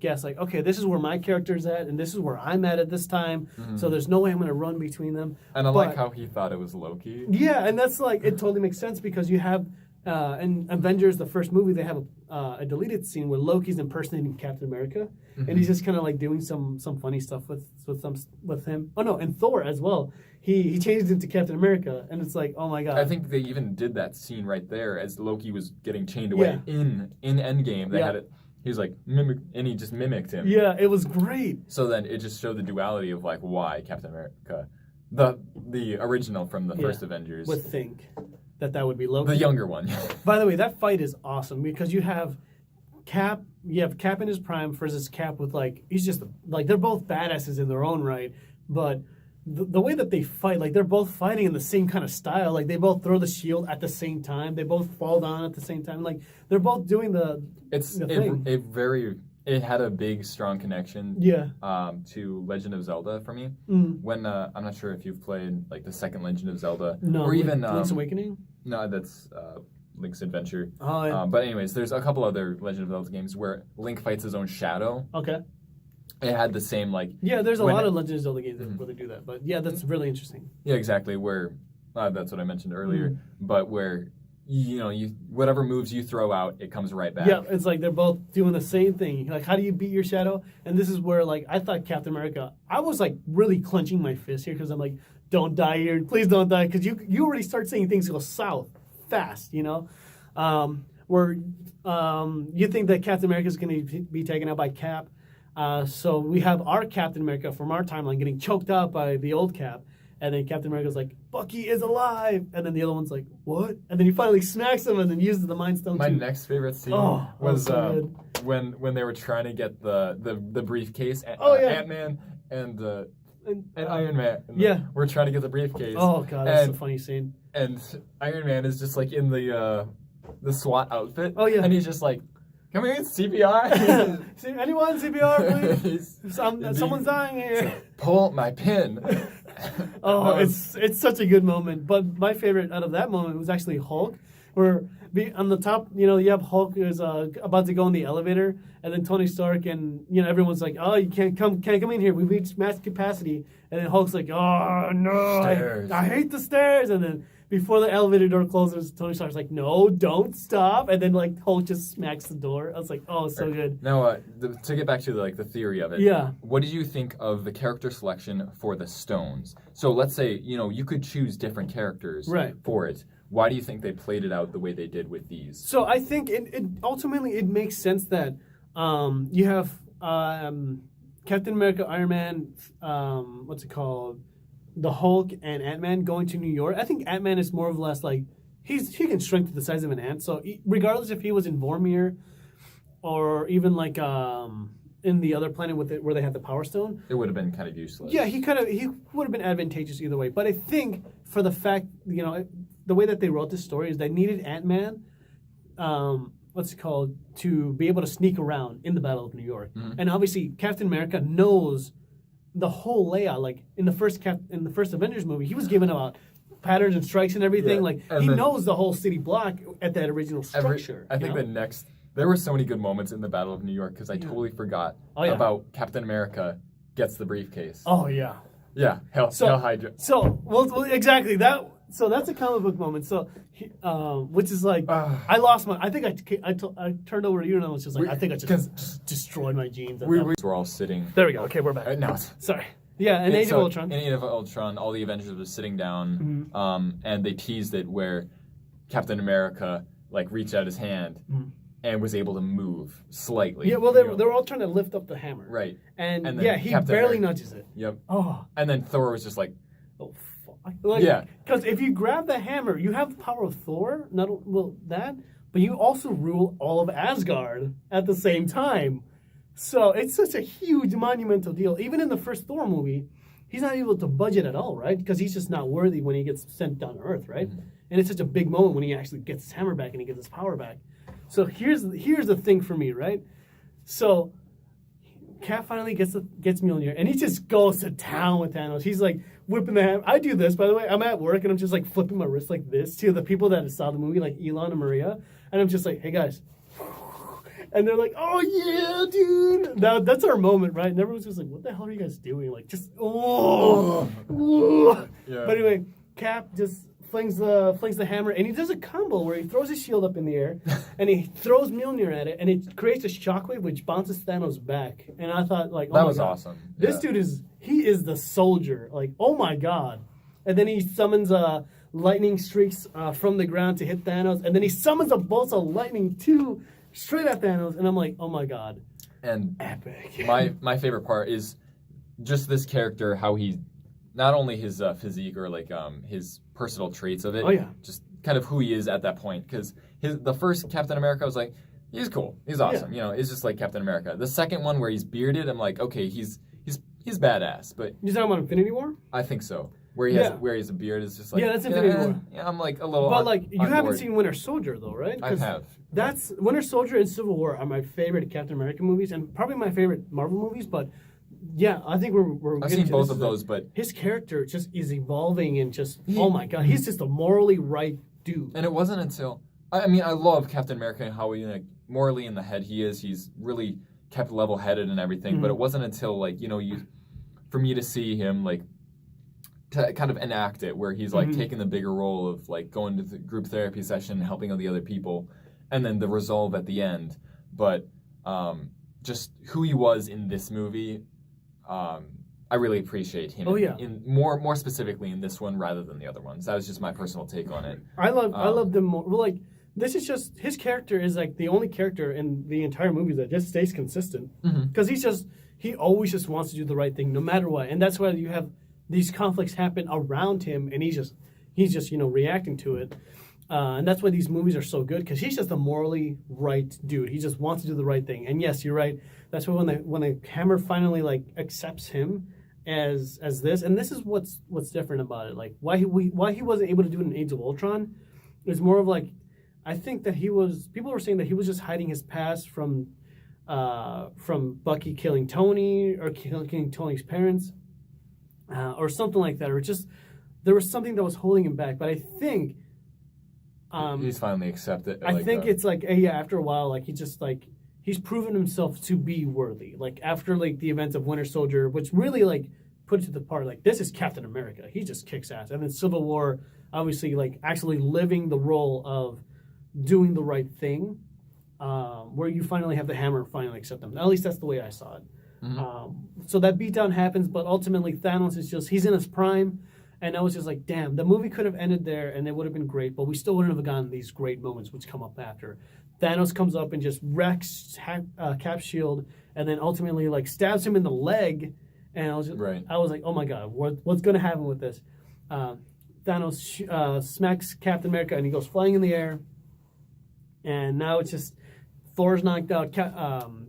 S1: guess like, okay, this is where my character's at and this is where I'm at this time. So there's no way I'm going to run between them.
S2: And I like how he thought it was Loki.
S1: Yeah, and that's like, it totally makes sense because you have, in Avengers, the first movie, they have a deleted scene where Loki's impersonating Captain America, and he's just kind of like doing some funny stuff with him. Oh no, and Thor as well. He changed into Captain America, and it's like, oh my god.
S2: I think they even did that scene right there as Loki was getting chained away in Endgame. They had it. He was like and he just mimicked him.
S1: Yeah, it was great.
S2: So then it just showed the duality of like why Captain America, the original from the first Avengers,
S1: would think that would be Loki.
S2: The younger one.
S1: By the way, that fight is awesome because you have Cap in his prime versus Cap with like, he's just like, they're both badasses in their own right, but the way that they fight, like they're both fighting in the same kind of style, like they both throw the shield at the same time, they both fall down at the same time, like they're both doing the
S2: thing. It had a big, strong connection to Legend of Zelda for me. When I'm not sure if you've played like the second Legend of Zelda, or even
S1: Link's Awakening.
S2: No, that's Link's Adventure.
S1: Oh, yeah.
S2: But anyways, there's a couple other Legend of Zelda games where Link fights his own shadow.
S1: Okay.
S2: It had the same like.
S1: Yeah, there's a lot of Legend of Zelda games that really do that, but yeah, that's really interesting.
S2: Yeah, exactly. Where that's what I mentioned earlier, but where. You whatever moves you throw out, it comes right back.
S1: Yeah, it's like they're both doing the same thing. Like, how do you beat your shadow? And this is where, like, I thought Captain America, I was, like, really clenching my fist here because I'm like, don't die here. Please don't die. Because you already start seeing things go south fast, where you think that Captain America is going to be taken out by Cap. So we have our Captain America from our timeline getting choked out by the old Cap. And then Captain America's like, Bucky is alive. And then the other one's like, what? And then he finally smacks him and then uses the Mind Stone.
S2: My next favorite scene was so when they were trying to get the briefcase. Ant-Man and Iron Man. We're trying to get the briefcase.
S1: Oh, God, that's a funny scene.
S2: And Iron Man is just like in the SWAT outfit.
S1: Oh, yeah.
S2: And he's just like, come here, CPR.
S1: Anyone, CPR, please? Someone's dying here.
S2: Pull my pin.
S1: It's such a good moment. But my favorite out of that moment was actually Hulk, where on the top, you have Hulk is about to go in the elevator, and then Tony Stark and everyone's like, oh, you can't come in here. We've reached max capacity, and then Hulk's like, oh no, I hate the stairs, and then. Before the elevator door closes, Tony Stark's like, no, don't stop. And then, like, Hulk just smacks the door. I was like, oh, so good.
S2: Now, to get back to, the theory of it.
S1: Yeah.
S2: What did you think of the character selection for the stones? So let's say, you could choose different characters for it. Why do you think they played it out the way they did with these?
S1: So I think it ultimately it makes sense that you have Captain America, Iron Man, what's it called? The Hulk and Ant-Man going to New York. I think Ant-Man is more or less like he can shrink to the size of an ant. So regardless if he was in Vormir or even like in the other planet where they had the Power Stone,
S2: it would have been kind of useless.
S1: Yeah, he would have been advantageous either way. But I think for the fact the way that they wrote this story is they needed Ant-Man, to be able to sneak around in the Battle of New York, and obviously Captain America knows. The whole layout, like in the first Avengers movie, he was giving out patterns and strikes and everything. He knows the whole city block at that original structure.
S2: I think there were so many good moments in the Battle of New York because I totally forgot about Captain America gets the briefcase.
S1: Oh yeah.
S2: Yeah, Hell Hydra.
S1: So well, exactly that. So that's a comic book moment. So, which is like, I lost my. I think I turned over to you and I was just like, I think I just destroyed my genes.
S2: We're all sitting.
S1: There we go. Okay, we're back.
S2: No.
S1: Sorry. Yeah, in Age of Ultron.
S2: In Age of Ultron, all the Avengers were sitting down, and they teased it where Captain America like reached out his hand and was able to move slightly.
S1: Yeah, well, they were all trying to lift up the hammer.
S2: Right.
S1: And
S2: then
S1: yeah, he
S2: Captain
S1: barely
S2: America,
S1: nudges it.
S2: Yep.
S1: Oh.
S2: And then Thor was just like,
S1: oh, fuck. Like,
S2: yeah.
S1: Because if you grab the hammer, you have the power of Thor, but you also rule all of Asgard at the same time. So it's such a huge, monumental deal. Even in the first Thor movie, he's not able to budget at all, right? Because he's just not worthy when he gets sent down to Earth, right? And it's such a big moment when he actually gets his hammer back and he gets his power back. So here's the thing for me, right? So Cap finally gets Mjolnir, and he just goes to town with Thanos. He's like whipping the hammer. I do this, by the way. I'm at work, and I'm just like flipping my wrist like this to the people that saw the movie, like Elon and Maria. And I'm just like, hey, guys. And they're like, oh, yeah, dude. That's our moment, right? And everyone's just like, what the hell are you guys doing? Like, just, oh. Yeah. But anyway, Cap just flings the hammer, and he does a combo where he throws his shield up in the air, and he throws Mjolnir at it, and it creates a shockwave which bounces Thanos back. And I thought, like, oh
S2: that
S1: my
S2: was
S1: God.
S2: awesome.
S1: This dude is the soldier. Like, oh my God. And then he summons lightning streaks from the ground to hit Thanos, and then he summons a bolt of lightning too, straight at Thanos, and I'm like, oh my God.
S2: And
S1: epic.
S2: my favorite part is just this character, how he, not only his physique or like his personal traits of it, just kind of who he is at that point. Because the first Captain America, I was like, he's cool, he's awesome, you know, it's just like Captain America. The second one where he's bearded, I'm like, okay, he's badass. But
S1: you talking about Infinity War?
S2: I think so. Where he has a beard is just like,
S1: that's Infinity War.
S2: Yeah, I'm like a little.
S1: But like you haven't seen Winter Soldier though, right?
S2: I have.
S1: That's Winter Soldier and Civil War are my favorite Captain America movies, and probably my favorite Marvel movies. But yeah, I think we're.
S2: I've seen both of those, but
S1: his character just is evolving and just oh my God, he's just a morally right dude.
S2: And it wasn't until I mean I love Captain America and how he like morally in the head he is. He's really kept level headed and everything. But it wasn't until like for me to see him like. To kind of enact it, where he's like taking the bigger role of like going to the group therapy session, helping out the other people, and then the resolve at the end. But just who he was in this movie, I really appreciate him. In more specifically in this one rather than the other ones. That was just my personal take on it.
S1: I love them more. Well, like this is just his character is like the only character in the entire movie that just stays consistent because he always just wants to do the right thing no matter what, and that's why you have. These conflicts happen around him, and he's just reacting to it, and that's why these movies are so good because he's just a morally right dude. He just wants to do the right thing, and yes, you're right. That's why when the hammer finally like accepts him as this, and this is what's different about it. Like why he wasn't able to do it in Age of Ultron is more of like I think that people were saying that he was just hiding his past from Bucky killing Tony or killing Tony's parents. Or something like that, or just there was something that was holding him back. But I think
S2: he's finally accepted.
S1: I think it's like after a while, like he's proven himself to be worthy. Like after like the events of Winter Soldier, which really like put it to the part like this is Captain America. He just kicks ass. And then Civil War, obviously like actually living the role of doing the right thing, where you finally have the hammer finally accept them. At least that's the way I saw it. So that beatdown happens, but ultimately Thanos is he's in his prime, and I was just like, damn, the movie could have ended there and it would have been great, but we still wouldn't have gotten these great moments which come up after. Thanos comes up and just wrecks Cap's shield, and then ultimately like stabs him in the leg, and I was like, oh my God, what's going to happen with this? Thanos smacks Captain America and he goes flying in the air, and now it's just Thor's knocked out.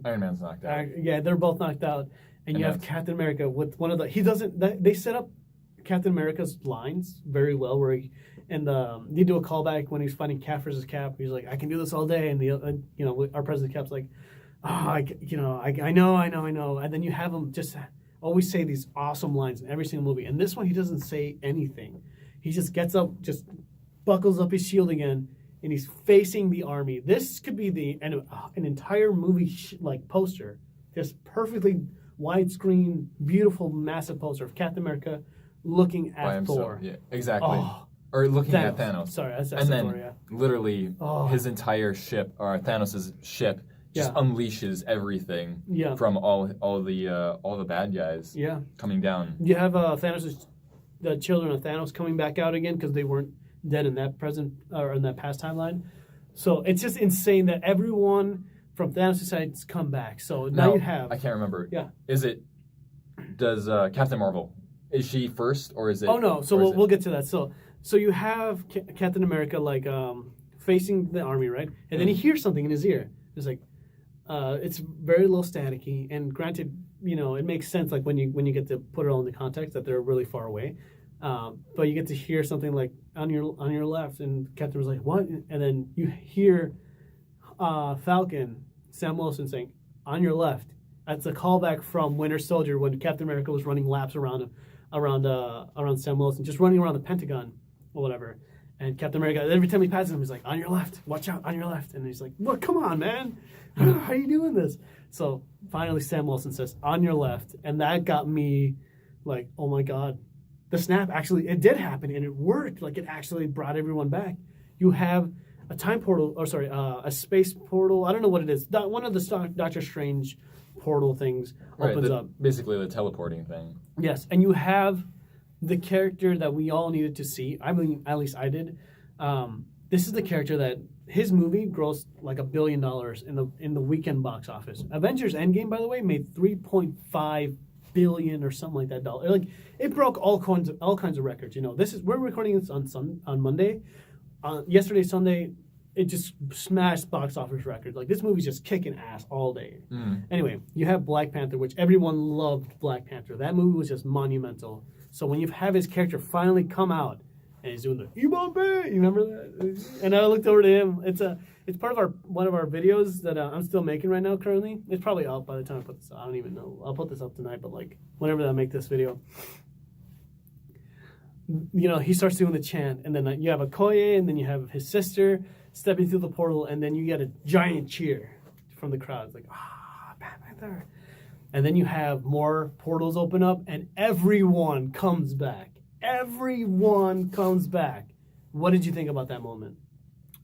S2: Iron Man's knocked out.
S1: Yeah, they're both knocked out. And you have Captain America with one of the... They set up Captain America's lines very well where they do a callback when he's fighting Cap versus Cap. He's like, I can do this all day. And our President Cap's like, I know. And then you have him just always say these awesome lines in every single movie. And this one, he doesn't say anything. He just gets up, just buckles up his shield again, and he's facing the army. This could be an entire movie poster, just perfectly widescreen, beautiful, massive poster of Captain America looking at Thor.
S2: Yeah, exactly. or looking at Thanos.
S1: Sorry, I said
S2: and then
S1: Thor, yeah.
S2: literally his entire ship, or Thanos' ship, just unleashes everything from all the bad guys coming down.
S1: You have the children of Thanos coming back out again because they weren't dead in that in that past timeline. So it's just insane that everyone from Thanos' side's come back. So now you have.
S2: I can't remember.
S1: Yeah.
S2: Does Captain Marvel, is she first or is it?
S1: Oh no. So we'll get to that. So you have Captain America facing the army, right? And then he hears something in his ear. It's like it's very low staticky, and granted, it makes sense when you get to put it all into context that they're really far away. But you get to hear something like on your left, and Captain was like, "What?" And then you hear Falcon, Sam Wilson saying, "On your left." That's a callback from Winter Soldier when Captain America was running laps around Sam Wilson, just running around the Pentagon or whatever. And Captain America, every time he passes him, he's like, "On your left, watch out, on your left." And he's like, "What? Come on, man, how are you doing this?" So finally, Sam Wilson says, "On your left," and that got me like, "Oh my god." The snap it did happen, and it worked. It actually brought everyone back. You have a time portal, a space portal. I don't know what it is. One of the Doctor Strange portal things opens up.
S2: Basically, the teleporting thing.
S1: Yes, and you have the character that we all needed to see. I mean, at least I did. This is the character that his movie grossed like $1 billion in the weekend box office. Avengers Endgame, by the way, made $3.5 billion or something like that dollar. It broke all kinds of records. We're recording this on Monday. Yesterday, Sunday, it just smashed box office records. This movie's just kicking ass all day. Anyway, you have Black Panther, which everyone loved Black Panther. That movie was just monumental. So when you have his character finally come out and he's doing the Ibambe, you remember that? And I looked over to him. It's part of one of our videos that I'm still making right now currently. It's probably out by the time I put this out. I don't even know. I'll put this up tonight, but whenever I make this video. He starts doing the chant, and then you have Okoye, and then you have his sister stepping through the portal, and then you get a giant cheer from the crowd. It's like, Black Panther. And then you have more portals open up, and everyone comes back. Everyone comes back. What did you think about that moment?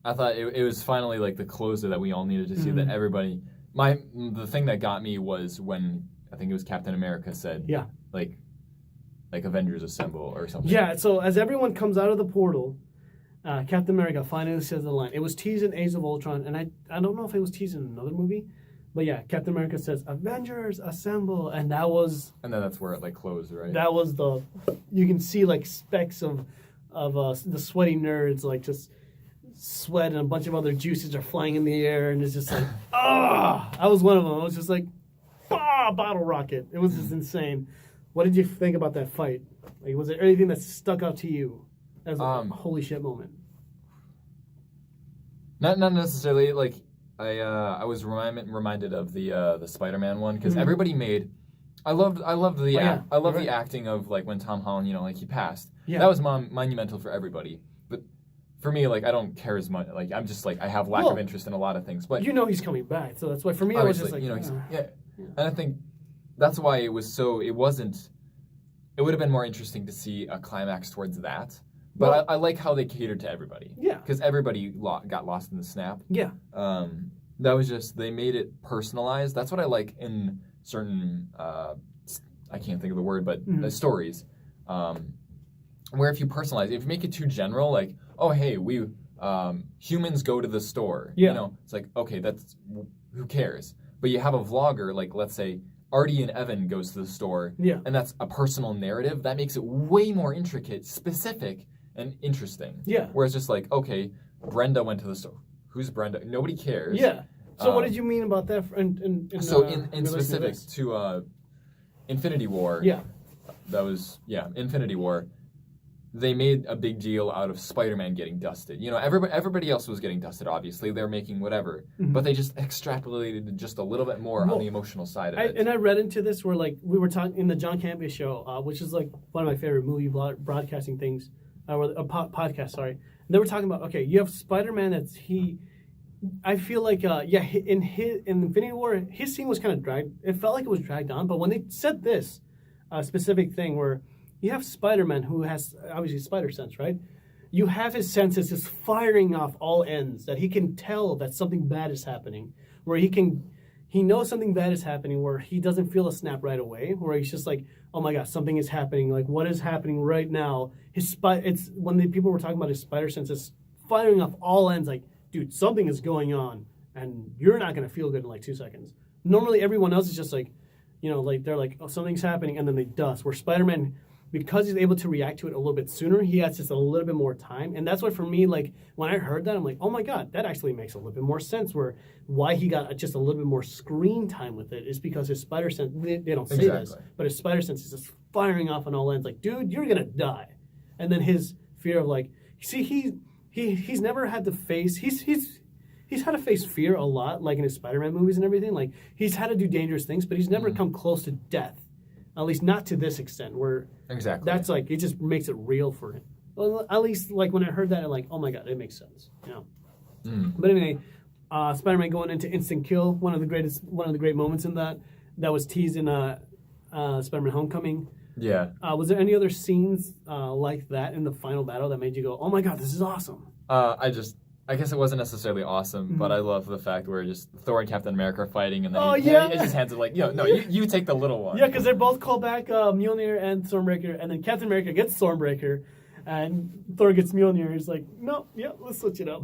S2: I thought it was finally the closer that we all needed to see, that everybody. The thing that got me was when I think it was Captain America said, like Avengers Assemble or something.
S1: Yeah. So as everyone comes out of the portal, Captain America finally says the line. It was teased in Age of Ultron, and I don't know if it was teased in another movie, but yeah, Captain America says Avengers Assemble, and that was.
S2: And then that's where it closed, right?
S1: That was you can see specks of the sweaty nerds just sweat, and a bunch of other juices are flying in the air, and it's just I was one of them. I was just bottle rocket. It was just insane. What did you think about that fight? Was there anything that stuck out to you as a holy shit moment?
S2: Not necessarily. I was reminded of the Spider-Man one because everybody made. I loved the acting of when Tom Holland he passed. Yeah. That was monumental for everybody. But for me, I don't care as much. I'm just I have lack of interest in a lot of things. But
S1: he's coming back, so that's why for me I was just
S2: yeah. And I think that's why it was so. It wasn't. It would have been more interesting to see a climax towards that. But I like how they catered to everybody. Yeah. Because everybody got lost in the snap. Yeah. That was just, they made it personalized. That's what I like in certain, I can't think of the word, but stories. Where if you personalize, if you make it too general, oh, hey, we humans go to the store. Yeah. It's okay, that's, who cares? But you have a vlogger, let's say, Artie and Evan goes to the store, and that's a personal narrative. That makes it way more intricate, specific, and interesting. Yeah. Whereas just okay, Brenda went to the store. Who's Brenda? Nobody cares. Yeah.
S1: So what did you mean about that?
S2: In specific to Infinity War. Yeah. That was Infinity War. They made a big deal out of Spider-Man getting dusted. Everybody else was getting dusted, obviously. They're making whatever. Mm-hmm. But they just extrapolated just a little bit more on the emotional side of it.
S1: And I read into this where, we were talking in the John Campea show, which is, one of my favorite movie broadcasting things, or a podcast, sorry. And they were talking about, okay, you have Spider-Man I feel in Infinity War, his scene was kind of dragged. It felt like it was dragged on. But when they said this specific thing where you have Spider-Man who has obviously spider sense, right? you have his senses just firing off all ends, that he can tell that something bad is happening, where he knows something bad is happening, where he doesn't feel a snap right away, where he's just like, oh my gosh, something is happening. Like, what is happening right now? It's when the people were talking about his spider senses firing off all ends, like, dude, something is going on, and you're not gonna feel good in like 2 seconds. Normally, everyone else is just like, like they're like, oh, something's happening, and then they dust. Where Spider-Man, because he's able to react to it a little bit sooner, he has just a little bit more time. And that's why for me, like, when I heard that, I'm like, oh my God, that actually makes a little bit more sense, why he got just a little bit more screen time with it is because his spider sense, they don't say this, but his spider sense is just firing off on all ends, like, dude, you're gonna die. And then his fear of like, see, he's never had to face, he's had to face fear a lot, like in his Spider-Man movies and everything. Like, he's had to do dangerous things, but he's never come close to death. At least not to this extent, where that's like, it just makes it real for him. Well, at least like when I heard that, I'm like, oh my God, it makes sense. But anyway, Spider-Man going into instant kill, one of the great moments in that was teased in Spider-Man Homecoming.
S2: Yeah.
S1: Was there any other scenes like that in the final battle that made you go, oh my God, this is awesome?
S2: I guess it wasn't necessarily awesome, but I love the fact where just Thor and Captain America are fighting, and then he just hands it like, you take the little one.
S1: Yeah, because they're both called back Mjolnir and Stormbreaker, and then Captain America gets Stormbreaker, and Thor gets Mjolnir. He's like, no, let's switch it up.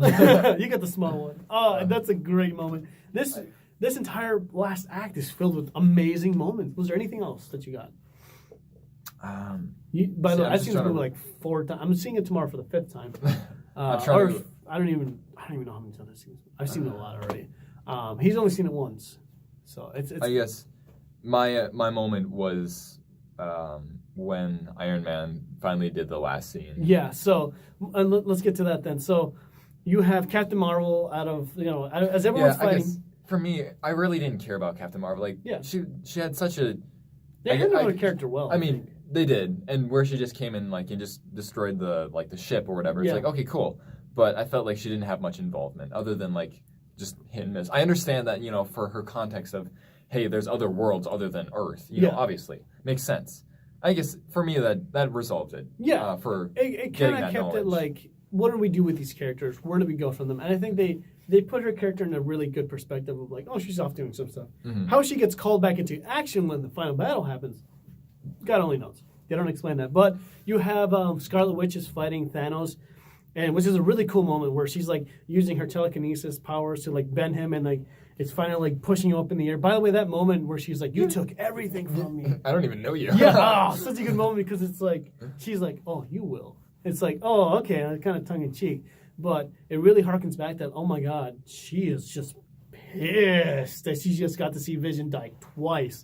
S1: You get the small one. Oh, that's a great moment. This entire last act is filled with amazing moments. Was there anything else that you got? By the way, I've seen this movie like 4 times. I'm seeing it tomorrow for the 5th time. I don't even know how many times I've seen it. I've seen it a lot already. He's only seen it once, so it's.
S2: I guess my moment was when Iron Man finally did the last scene.
S1: Yeah. So let's get to that then. So you have Captain Marvel out of as everyone's fighting. I guess
S2: for me, I really didn't care about Captain Marvel. Like, she had such a.
S1: They handled her character well.
S2: I mean, they did, and where she just came in and just destroyed the ship or whatever. It's like, okay, cool. But I felt like she didn't have much involvement other than just hit and miss. I understand that, for her context of, hey, there's other worlds other than Earth. You know, obviously. Makes sense. I guess for me that resolved it.
S1: Yeah.
S2: For
S1: it kind of kept knowledge. It like, what do we do with these characters? Where do we go from them? And I think they put her character in a really good perspective of like, oh, she's off doing some stuff. Mm-hmm. How she gets called back into action when the final battle happens, God only knows. They don't explain that. But you have Scarlet Witch is fighting Thanos. And which is a really cool moment where she's like using her telekinesis powers to like bend him, and like it's finally like pushing him up in the air. By the way, that moment where she's like, "You took everything from me."
S2: I don't even know you.
S1: Yeah, such a good moment because it's like she's like, "Oh, you will." It's like, "Oh, okay," kind of tongue in cheek, but it really harkens back that, oh my God, she is just pissed that she just got to see Vision die twice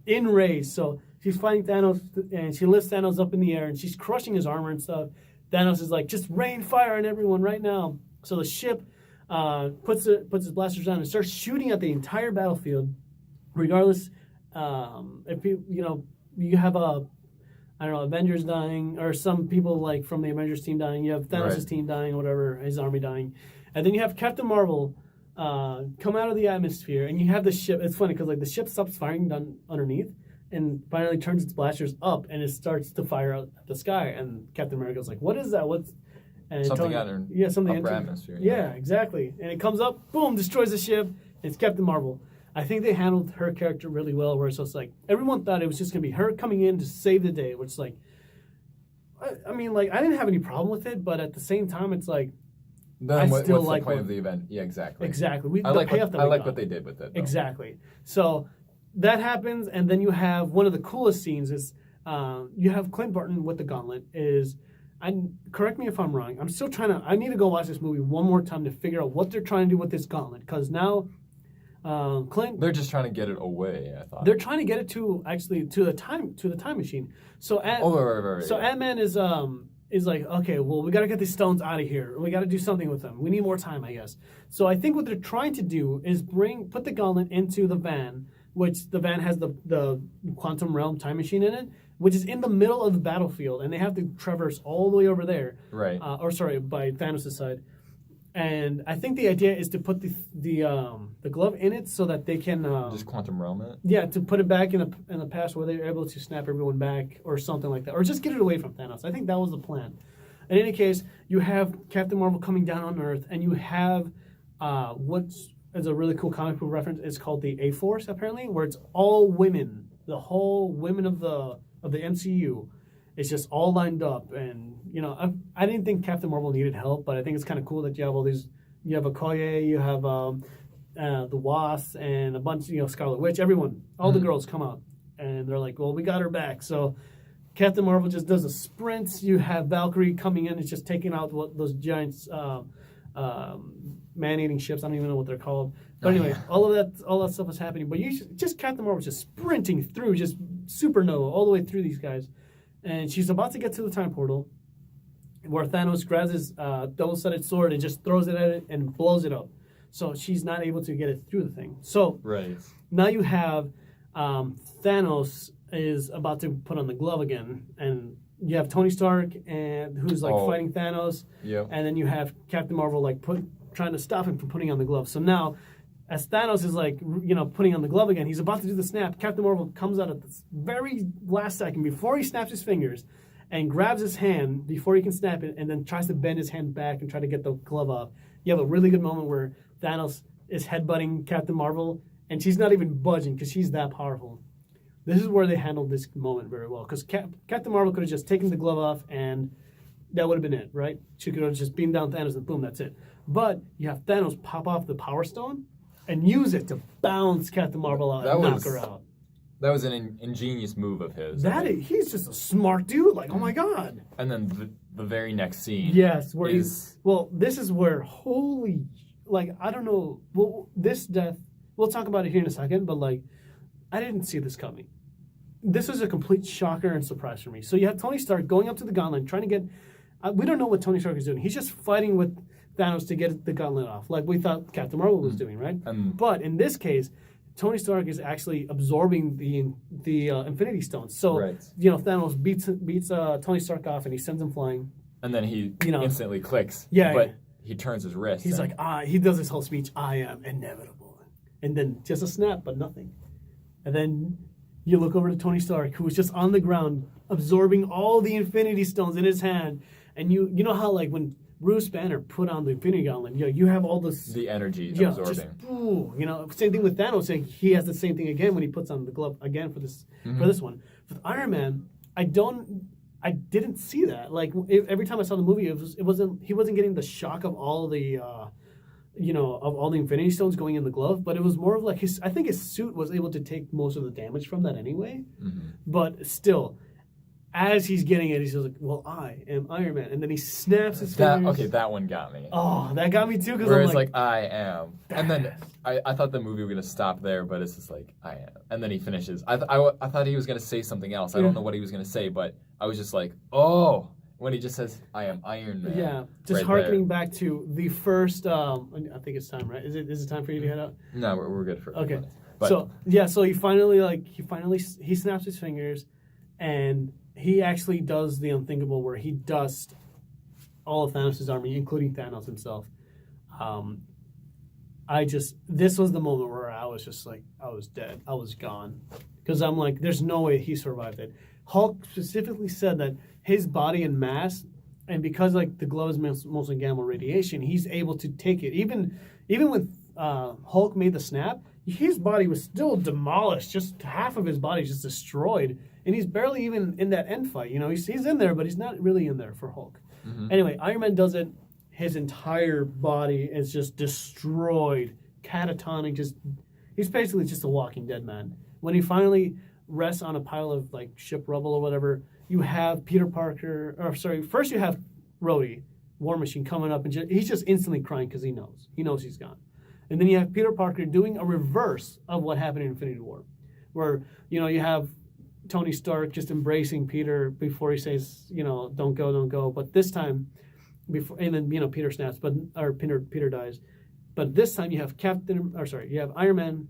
S1: in rage. So she's fighting Thanos, and she lifts Thanos up in the air, and she's crushing his armor and stuff. Thanos is like, just rain fire on everyone right now. So the ship puts its blasters down and starts shooting at the entire battlefield, regardless. If you have Avengers dying, or some people like from the Avengers team dying. You have Thanos' team dying, or whatever, his army dying, and then you have Captain Marvel come out of the atmosphere, and you have the ship. It's funny because like the ship stops firing down underneath, and finally turns its blasters up, and it starts to fire out at the sky. And Captain America's like, "What is that? What's?" And
S2: something under
S1: something
S2: upper atmosphere.
S1: Yeah, exactly. And it comes up, boom, destroys the ship. It's Captain Marvel. I think they handled her character really well. Where it's just like everyone thought it was just gonna be her coming in to save the day, which like, I mean, like I didn't have any problem with it, but at the same time, it's like.
S2: Then what's the point of the event? Yeah, exactly.
S1: Exactly.
S2: I like what they did with it. Though.
S1: Exactly. So. That happens, and then you have one of the coolest scenes is you have Clint Barton with the gauntlet. Correct me if I'm wrong. I'm still I need to go watch this movie one more time to figure out what they're trying to do with this gauntlet. Because now, Clint.
S2: They're just trying to get it away. I thought
S1: they're trying to get it to the time machine. So Ant-Man is like, okay, well, we got to get these stones out of here. We got to do something with them. We need more time, I guess. So I think what they're trying to do is put the gauntlet into the van. Which the van has the quantum realm time machine in it, which is in the middle of the battlefield, and they have to traverse all the way over there.
S2: Right.
S1: By Thanos' side. And I think the idea is to put the glove in it so that they can
S2: just quantum realm it.
S1: Yeah, to put it back in the past where they're able to snap everyone back or something like that, or just get it away from Thanos. I think that was the plan. In any case, you have Captain Marvel coming down on Earth, and you have what's is a really cool comic book reference. It's called the A-Force, apparently, where it's all women, the whole women of the MCU. It's just all lined up, and I didn't think Captain Marvel needed help, but I think it's kind of cool that you have all these. You have Okoye, you have the Wasp, and a bunch, Scarlet Witch. Everyone, all the girls come out, and they're like, "Well, we got her back." So Captain Marvel just does a sprint. You have Valkyrie coming in, it's just taking out those giants. Man-eating ships. I don't even know what they're called. But anyway, all that stuff is happening. But just Captain Marvel just sprinting through, just supernova all the way through these guys, and she's about to get to the time portal, where Thanos grabs his double-sided sword and just throws it at it and blows it up. So she's not able to get it through the thing. So now you have Thanos is about to put on the glove again, and you have Tony Stark and who's fighting Thanos, and then you have Captain Marvel trying to stop him from putting on the glove. So now, as Thanos is putting on the glove again, he's about to do the snap. Captain Marvel comes out at the very last second before he snaps his fingers, and grabs his hand before he can snap it, and then tries to bend his hand back and try to get the glove off. You have a really good moment where Thanos is headbutting Captain Marvel, and she's not even budging because she's that powerful. This is where they handled this moment very well, because Captain Marvel could have just taken the glove off, and that would have been it, right? She could have just beamed down Thanos, and boom, that's it. But you have Thanos pop off the Power Stone and use it to bounce Captain Marvel out and knock her out.
S2: That was an ingenious move of his.
S1: He's just a smart dude. Oh my god!
S2: And then the very next scene.
S1: Yes, where this is where I don't know. Well, this death. We'll talk about it here in a second. But I didn't see this coming. This was a complete shocker and surprise for me. So you have Tony Stark going up to the gauntlet, trying to get. We don't know what Tony Stark is doing. He's just fighting with Thanos to get the gauntlet off, like we thought Captain Marvel was doing, right? But in this case, Tony Stark is actually absorbing the Infinity Stones. So Thanos beats Tony Stark off, and he sends him flying.
S2: And then he instantly clicks.
S1: Yeah,
S2: but he turns his wrist.
S1: He's he does his whole speech. I am inevitable, and then just a snap, but nothing. And then you look over to Tony Stark, who was just on the ground absorbing all the Infinity Stones in his hand, and you know how when Bruce Banner put on the Infinity Gauntlet, you have all this...
S2: The energy absorbing.
S1: Same thing with Thanos, saying he has the same thing again when he puts on the glove again for this one. With Iron Man, I didn't see that. Every time I saw the movie, he wasn't getting the shock of all the... of all the Infinity Stones going in the glove, but it was more of I think his suit was able to take most of the damage from that anyway. But still, as he's getting it, he's just well, I am Iron Man, and then he snaps his fingers.
S2: Okay, that one got me.
S1: Oh, that got me too.
S2: Where it's I am, and then I thought the movie was gonna stop there, but it's just I am, and then he finishes. I thought he was gonna say something else. I don't know what he was gonna say, but I was just oh. When he just says, I am Iron Man.
S1: Yeah, just harkening back to the first, I think it's time, right? Is it time for you to head out?
S2: No, we're good for
S1: okay. So he finally, he snaps his fingers, and he actually does the unthinkable where he dusts all of Thanos' army, including Thanos himself. This was the moment where I was just I was dead. I was gone. Because I'm there's no way he survived it. Hulk specifically said that his body and mass, and because the glow is mostly gamma radiation, he's able to take it. Even when Hulk made the snap, his body was still demolished. Just half of his body just destroyed, and he's barely even in that end fight. He's in there, but he's not really in there for Hulk. Anyway, Iron Man does it. His entire body is just destroyed, catatonic. He's basically just a walking dead man. When he finally rests on a pile of ship rubble or whatever, you have Peter Parker, first you have Rhodey, War Machine, coming up, and he's just instantly crying because he knows he's gone. And then you have Peter Parker doing a reverse of what happened in Infinity War, where you have Tony Stark just embracing Peter before he says don't go, but this time and then Peter snaps, Peter dies, but this time you have you have Iron Man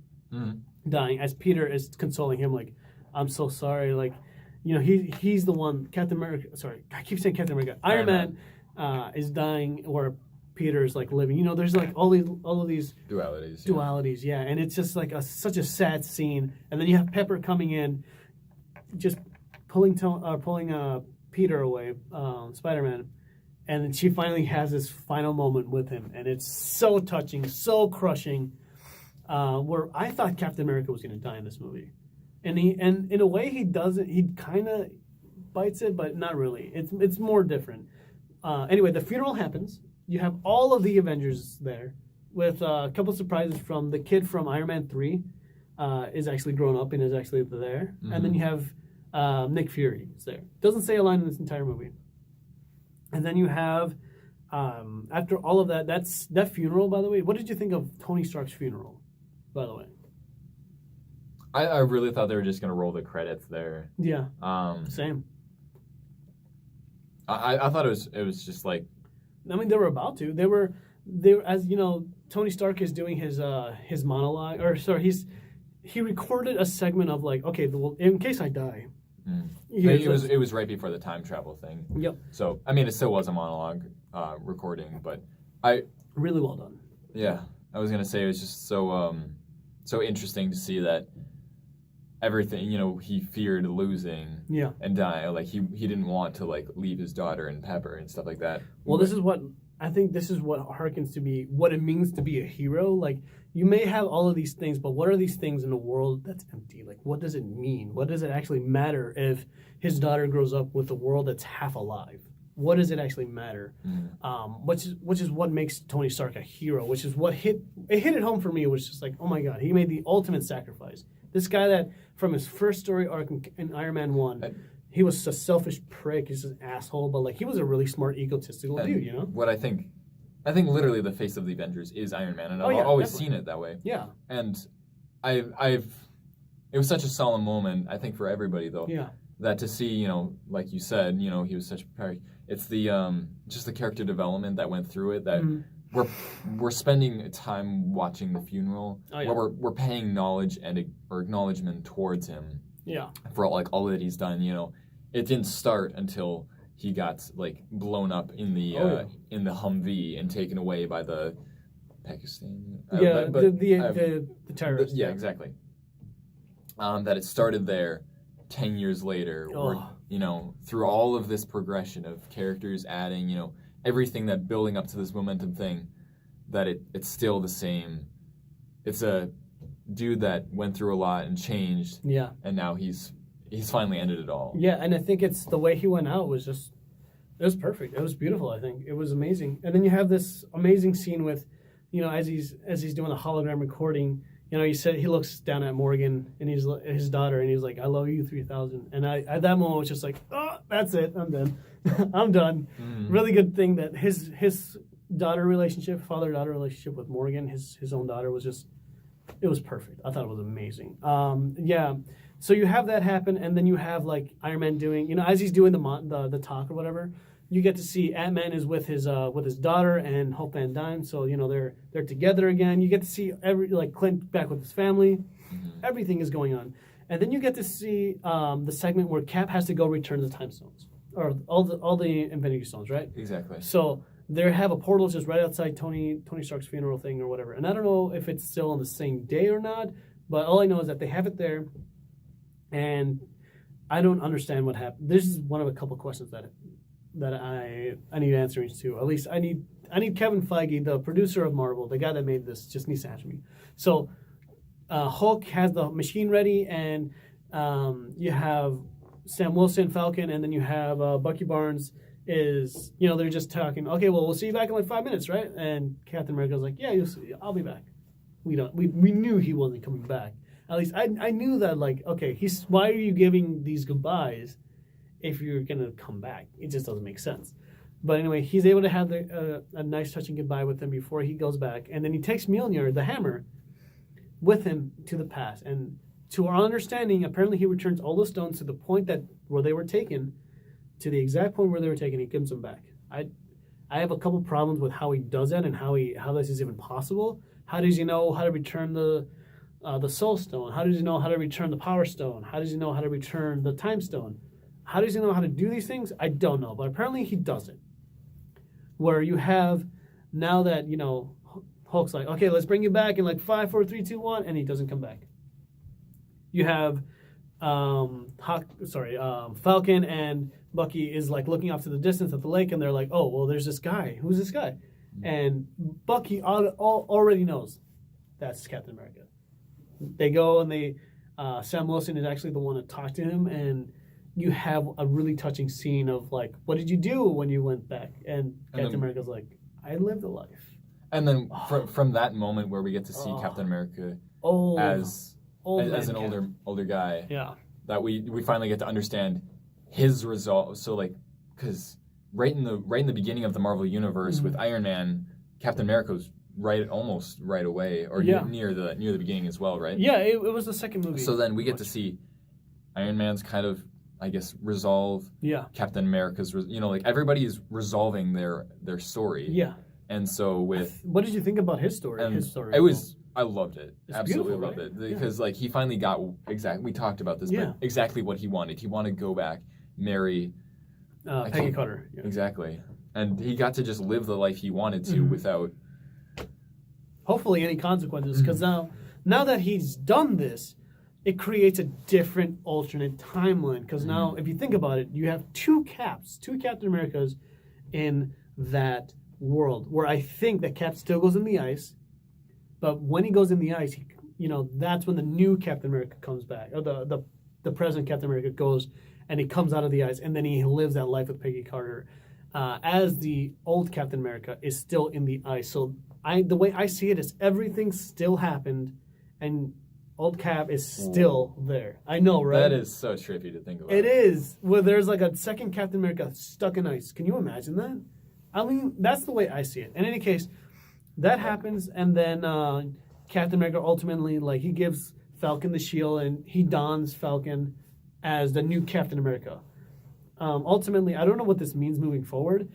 S1: dying as Peter is consoling him I'm so sorry, he's the one. Captain America. Sorry, I keep saying Captain America. Iron Man is dying, where Peter is living. There's all of these dualities. Yeah, and it's just such a sad scene. And then you have Pepper coming in, just pulling Peter away, Spider-Man, And then she finally has this final moment with him, and it's so touching, so crushing. Where I thought Captain America was going to die in this movie, and in a way he doesn't. He kind of bites it, but not really. It's more different. Anyway, the funeral happens. You have all of the Avengers there, with a couple surprises from the kid from Iron Man 3 is actually grown up and is actually there, and then you have Nick Fury is there. Doesn't say a line in this entire movie. And then you have, after all of that, that funeral, by the way. What did you think of Tony Stark's funeral, by the way?
S2: I really thought they were just going to roll the credits there.
S1: Yeah. Same.
S2: I thought it was just like...
S1: I mean, they were about to. They were as you know, Tony Stark is doing his monologue, or sorry, he recorded a segment of like, okay, well, in case I die.
S2: It was right before the time travel thing.
S1: Yep.
S2: So I mean, it still was a monologue recording, but
S1: really well done.
S2: Yeah, I was gonna say it was just so interesting to see that everything, he feared losing.
S1: Yeah.
S2: And die. Like he didn't want to like leave his daughter and Pepper and stuff like that.
S1: Well, this is what harkens to be what it means to be a hero. Like, you may have all of these things, but what are these things in a world that's empty? Like, what does it mean? What does it actually matter if his daughter grows up with a world that's half alive? What does it actually matter? Which is what makes Tony Stark a hero. Which is what hit it home for me. It was just like, oh my god, he made the ultimate sacrifice. This guy that from his first story arc in Iron Man 1. He was a selfish prick. He's an asshole, but like he was a really smart, egotistical dude.
S2: What I think literally the face of the Avengers is Iron Man, and I've always seen it that way.
S1: Yeah.
S2: And it was such a solemn moment, I think, for everybody though.
S1: Yeah.
S2: That to see, like you said, he was such a prick. It's the just the character development that went through it that we're spending time watching the funeral where we're paying knowledge or acknowledgement towards him.
S1: Yeah.
S2: For all that he's done, it didn't start until he got like blown up in the Humvee and taken away by the Pakistan.
S1: The terrorists.
S2: Yeah, exactly. That it started there 10 years later, through all of this progression of characters adding, everything that building up to this momentum thing, that it's still the same. It's a dude that went through a lot and changed.
S1: Yeah.
S2: And now he's finally ended it all.
S1: Yeah, and I think it's the way he went out was just, it was perfect. It was beautiful, I think. It was amazing. And then you have this amazing scene with, as he's doing the hologram recording, he looks down at Morgan and his daughter, and he's like, I love you 3000. And I at that moment was just like, oh, that's it. I'm done. I'm done. Really good thing that his father-daughter relationship with Morgan, his own daughter, was just, it was perfect. I thought it was amazing. Yeah. So you have that happen, and then you have like Iron Man doing, as he's doing the talk or whatever, you get to see Ant-Man is with his daughter and Hope Van Dyne. So they're together again. You get to see Clint back with his family. Everything is going on, and then you get to see the segment where Cap has to go return the time stones or all the Infinity Stones, right?
S2: Exactly.
S1: So they have a portal just right outside Tony Stark's funeral thing or whatever. And I don't know if it's still on the same day or not, but all I know is that they have it there, and I don't understand what happened. This is one of a couple of questions that I need answering to. At least I need Kevin Feige, the producer of Marvel, the guy that made this, just needs to answer me. So Hulk has the machine ready, and you have Sam Wilson, Falcon, and then you have Bucky Barnes. They're just talking. Okay, well, we'll see you back in like 5 minutes, right? And Captain America's like, yeah, I'll be back. We knew he wasn't coming back. At least I knew that. Like, okay, why are you giving these goodbyes if you're gonna come back? It just doesn't make sense. But anyway, he's able to have a nice touching goodbye with him before he goes back, and then he takes Mjolnir, the hammer, with him to the past. And to our understanding, apparently he returns all the stones to the point where they were taken. To the exact point where they were taken, he gives them back. I have a couple problems with how he does that and how this is even possible. How does he know how to return the Soul Stone? How does he know how to return the Power Stone? How does he know how to return the Time Stone? How does he know how to do these things? I don't know, but apparently he does it. Where you have, now that, Hulk's like, okay, let's bring you back in like 5, 4, 3, 2, 1, and he doesn't come back. You have Falcon and Bucky is like looking off to the distance at the lake, and they're like, "Oh, well, there's this guy. Who's this guy?" And Bucky already knows that's Captain America. They go and Sam Wilson is actually the one to talk to him, and you have a really touching scene of like, what did you do when you went back? And Captain America's like, I lived a life.
S2: And then from that moment where we get to see Captain America as an older guy, that we finally get to understand his resolve. So like, because right in the beginning of the Marvel universe with Iron Man, Captain America's almost right away, or near the beginning as well, right?
S1: Yeah, it was the second movie.
S2: So then we get to see Iron Man's kind of, I guess, resolve.
S1: Yeah.
S2: Captain America's, like everybody's resolving their story.
S1: Yeah.
S2: And so
S1: what did you think about his story?
S2: I loved it. Absolutely loved it. Because like he finally got we talked about this, but exactly what he wanted. He wanted to go back, marry
S1: Peggy Carter.
S2: Yeah. Exactly. And he got to just live the life he wanted to without
S1: hopefully any consequences, because now that he's done this, it creates a different alternate timeline. Because now, if you think about it, you have two Captain Americas in that world, where I think that Cap still goes in the ice, but when he goes in the ice, that's when the new Captain America comes back, or the present Captain America goes, and he comes out of the ice, and then he lives that life with Peggy Carter, as the old Captain America is still in the ice. So the way I see it is everything still happened, and old Cap is still there. I know, right?
S2: That is so trippy to think about.
S1: It is. Where there's like a second Captain America stuck in ice. Can you imagine that? I mean, that's the way I see it. In any case, that happens, and then Captain America ultimately, like, he gives Falcon the shield, and he dons Falcon as the new Captain America. Ultimately, I don't know what this means moving forward.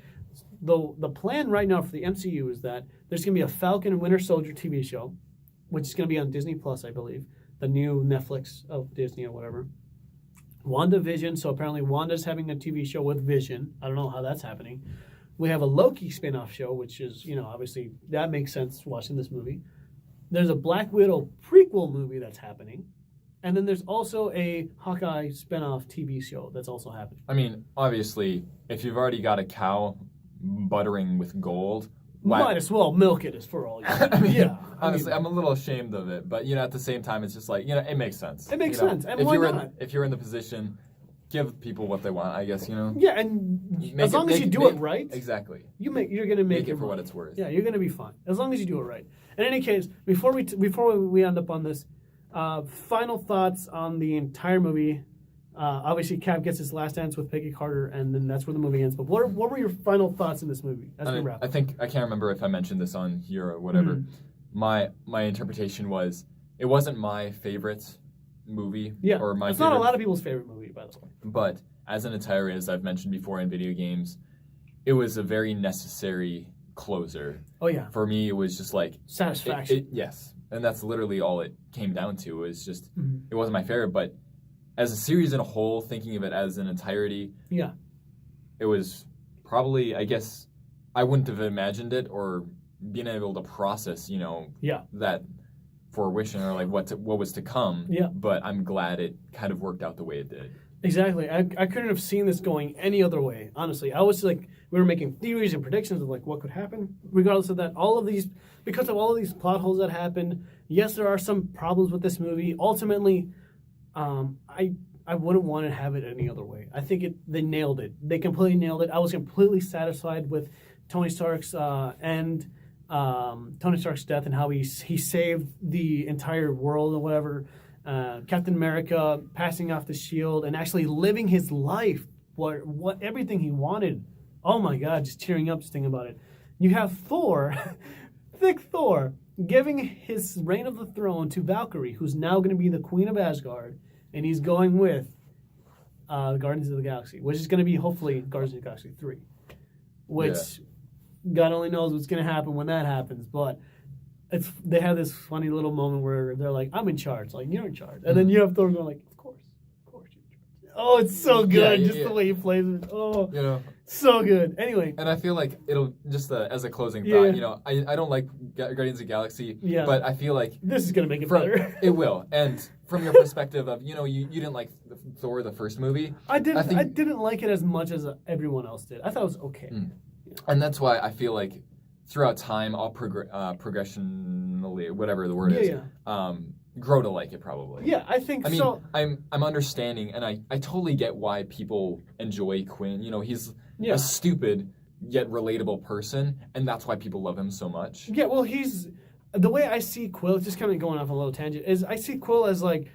S1: The plan right now for the MCU is that there's going to be a Falcon and Winter Soldier TV show, which is going to be on Disney Plus, I believe, the new Netflix of Disney or whatever. WandaVision, so apparently Wanda's having a TV show with Vision. I don't know how that's happening. We have a Loki spin-off show, which is, obviously that makes sense watching this movie. There's a Black Widow prequel movie that's happening. And then there's also a Hawkeye spin-off TV show that's also happening.
S2: I mean, obviously, if you've already got a cow buttering with gold,
S1: might as well milk it as for all you know.
S2: I mean, honestly, I'm a little ashamed of it. But, at the same time, it's just like, it makes sense.
S1: It makes sense. And
S2: if
S1: why not?
S2: If you're in the position, give people what they want, I guess,
S1: Yeah, and as long as you do it right.
S2: Exactly.
S1: You're going to make
S2: it for what it's worth.
S1: Yeah, you're going to be fine. As long as you do it right. In any case, before we end up on this, final thoughts on the entire movie. Obviously, Cap gets his last dance with Peggy Carter, and then that's where the movie ends. But what were your final thoughts in this movie as we wrap?
S2: I think I can't remember if I mentioned this on here or whatever. My interpretation was it wasn't my favorite movie.
S1: Yeah,
S2: or my
S1: it's
S2: favorite,
S1: not a lot of people's favorite movie, by the way.
S2: But as an entire, as I've mentioned before in video games, it was a very necessary closer.
S1: Oh yeah.
S2: For me, it was just like
S1: satisfaction.
S2: Yes, and that's literally all it came down to. It was just it wasn't my favorite, but as a series in a whole, thinking of it as an entirety, it was probably, I guess, I wouldn't have imagined it or been able to process, that fruition or like what was to come.
S1: Yeah.
S2: But I'm glad it kind of worked out the way it did.
S1: Exactly. I couldn't have seen this going any other way, honestly. I was like, we were making theories and predictions of like what could happen. Regardless of that, because of all of these plot holes that happened, yes, there are some problems with this movie. Ultimately, I wouldn't want to have it any other way. I think they nailed it. They completely nailed it. I was completely satisfied with Tony Stark's death and how he saved the entire world or whatever. Captain America passing off the shield and actually living his life, what everything he wanted. Oh my God, just tearing up just thinking about it. You have Thor, thick Thor, giving his reign of the throne to Valkyrie, who's now going to be the Queen of Asgard, and he's going with Guardians of the Galaxy, which is going to be hopefully Guardians of the Galaxy 3, which God only knows what's going to happen when that happens, but they have this funny little moment where they're like, I'm in charge, like, you're in charge. And then you have Thor going like, of course you're in charge. Oh, it's so good, the way he plays it. Oh, so good. Anyway.
S2: And I feel like it'll, just as a closing thought, I don't like Guardians of the Galaxy, but I feel like
S1: this is going to make it better.
S2: It will. And from your perspective of, you didn't like Thor, the first movie.
S1: I didn't like it as much as everyone else did. I thought it was okay.
S2: And that's why I feel like throughout time, I'll progressionally, whatever the word is, grow to like it probably.
S1: Yeah, I think so.
S2: I'm understanding, and I totally get why people enjoy Quinn. You know, he's a stupid yet relatable person, and that's why people love him so much.
S1: Yeah, well, the way I see Quill, just kind of going off a little tangent, is I see Quill as like,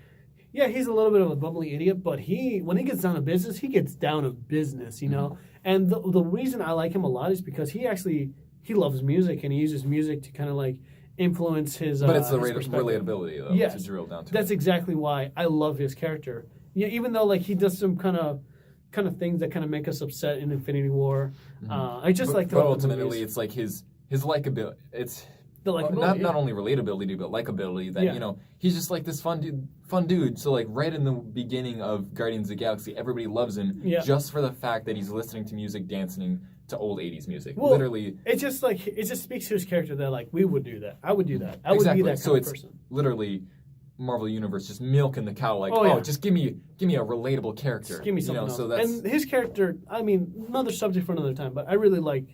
S1: yeah, he's a little bit of a bumbly idiot, but when he gets down to business, he gets down to business, you know? And the reason I like him a lot is because he loves music, and he uses music to kind of like influence his
S2: But it's the
S1: his
S2: relatability, though, to drill down to.
S1: That's exactly why I love his character. Yeah, even though like he does some kind of things that kind of make us upset in Infinity War. I just like.
S2: But ultimately, it's like his likability. It's
S1: the likability,
S2: not only relatability but likability. That you know, he's just like this fun dude. So like right in the beginning of Guardians of the Galaxy, everybody loves him just for the fact that he's listening to music, dancing to old 80s music. Well, literally,
S1: it just speaks to his character that like we would do that. I would do that. I would be that kind of person.
S2: Literally Marvel Universe just milking the cow like, just give me a relatable character.
S1: Just give me something else.
S2: So that's,
S1: and his character, I mean, another subject for another time, but I really like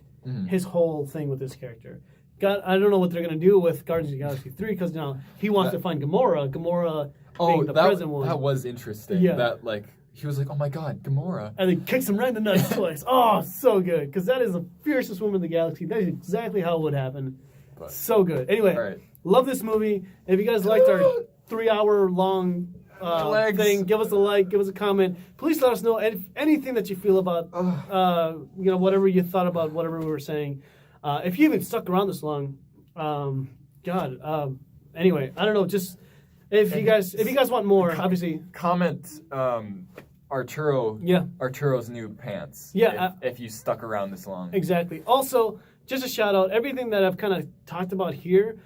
S1: his whole thing with his character. God, I don't know what they're going to do with Guardians of the Galaxy 3 because now he wants to find Gamora. Gamora being the present one.
S2: That was interesting. Yeah. That like he was like, oh my God, Gamora.
S1: And he kicks him right in the nuts twice. Oh, so good. Because that is the fiercest woman in the galaxy. That is exactly how it would happen. But, so good. Anyway, love this movie. If you guys liked our 3-hour-long thing, give us a like, give us a comment. Please let us know anything that you feel about, whatever you thought about whatever we were saying. If you even stuck around this long, anyway, I don't know. Just if you guys want more, obviously
S2: comment Arturo's new pants.
S1: Yeah,
S2: if you stuck around this long.
S1: Exactly. Also, just a shout out, everything that I've kind of talked about here.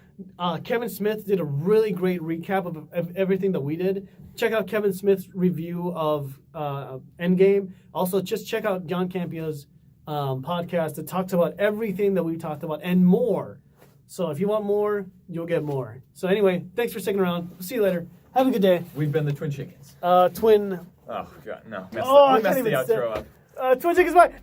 S1: Kevin Smith did a really great recap of everything that we did. Check out Kevin Smith's review of Endgame. Also, just check out John Campio's podcast that talks about everything that we talked about and more. So if you want more, you'll get more. So anyway, thanks for sticking around. We'll see you later. Have a good day.
S2: We've been the Twin Chickens.
S1: Twin.
S2: Oh God, no.
S1: I
S2: messed the outro up.
S1: Twin Chickens. Bye.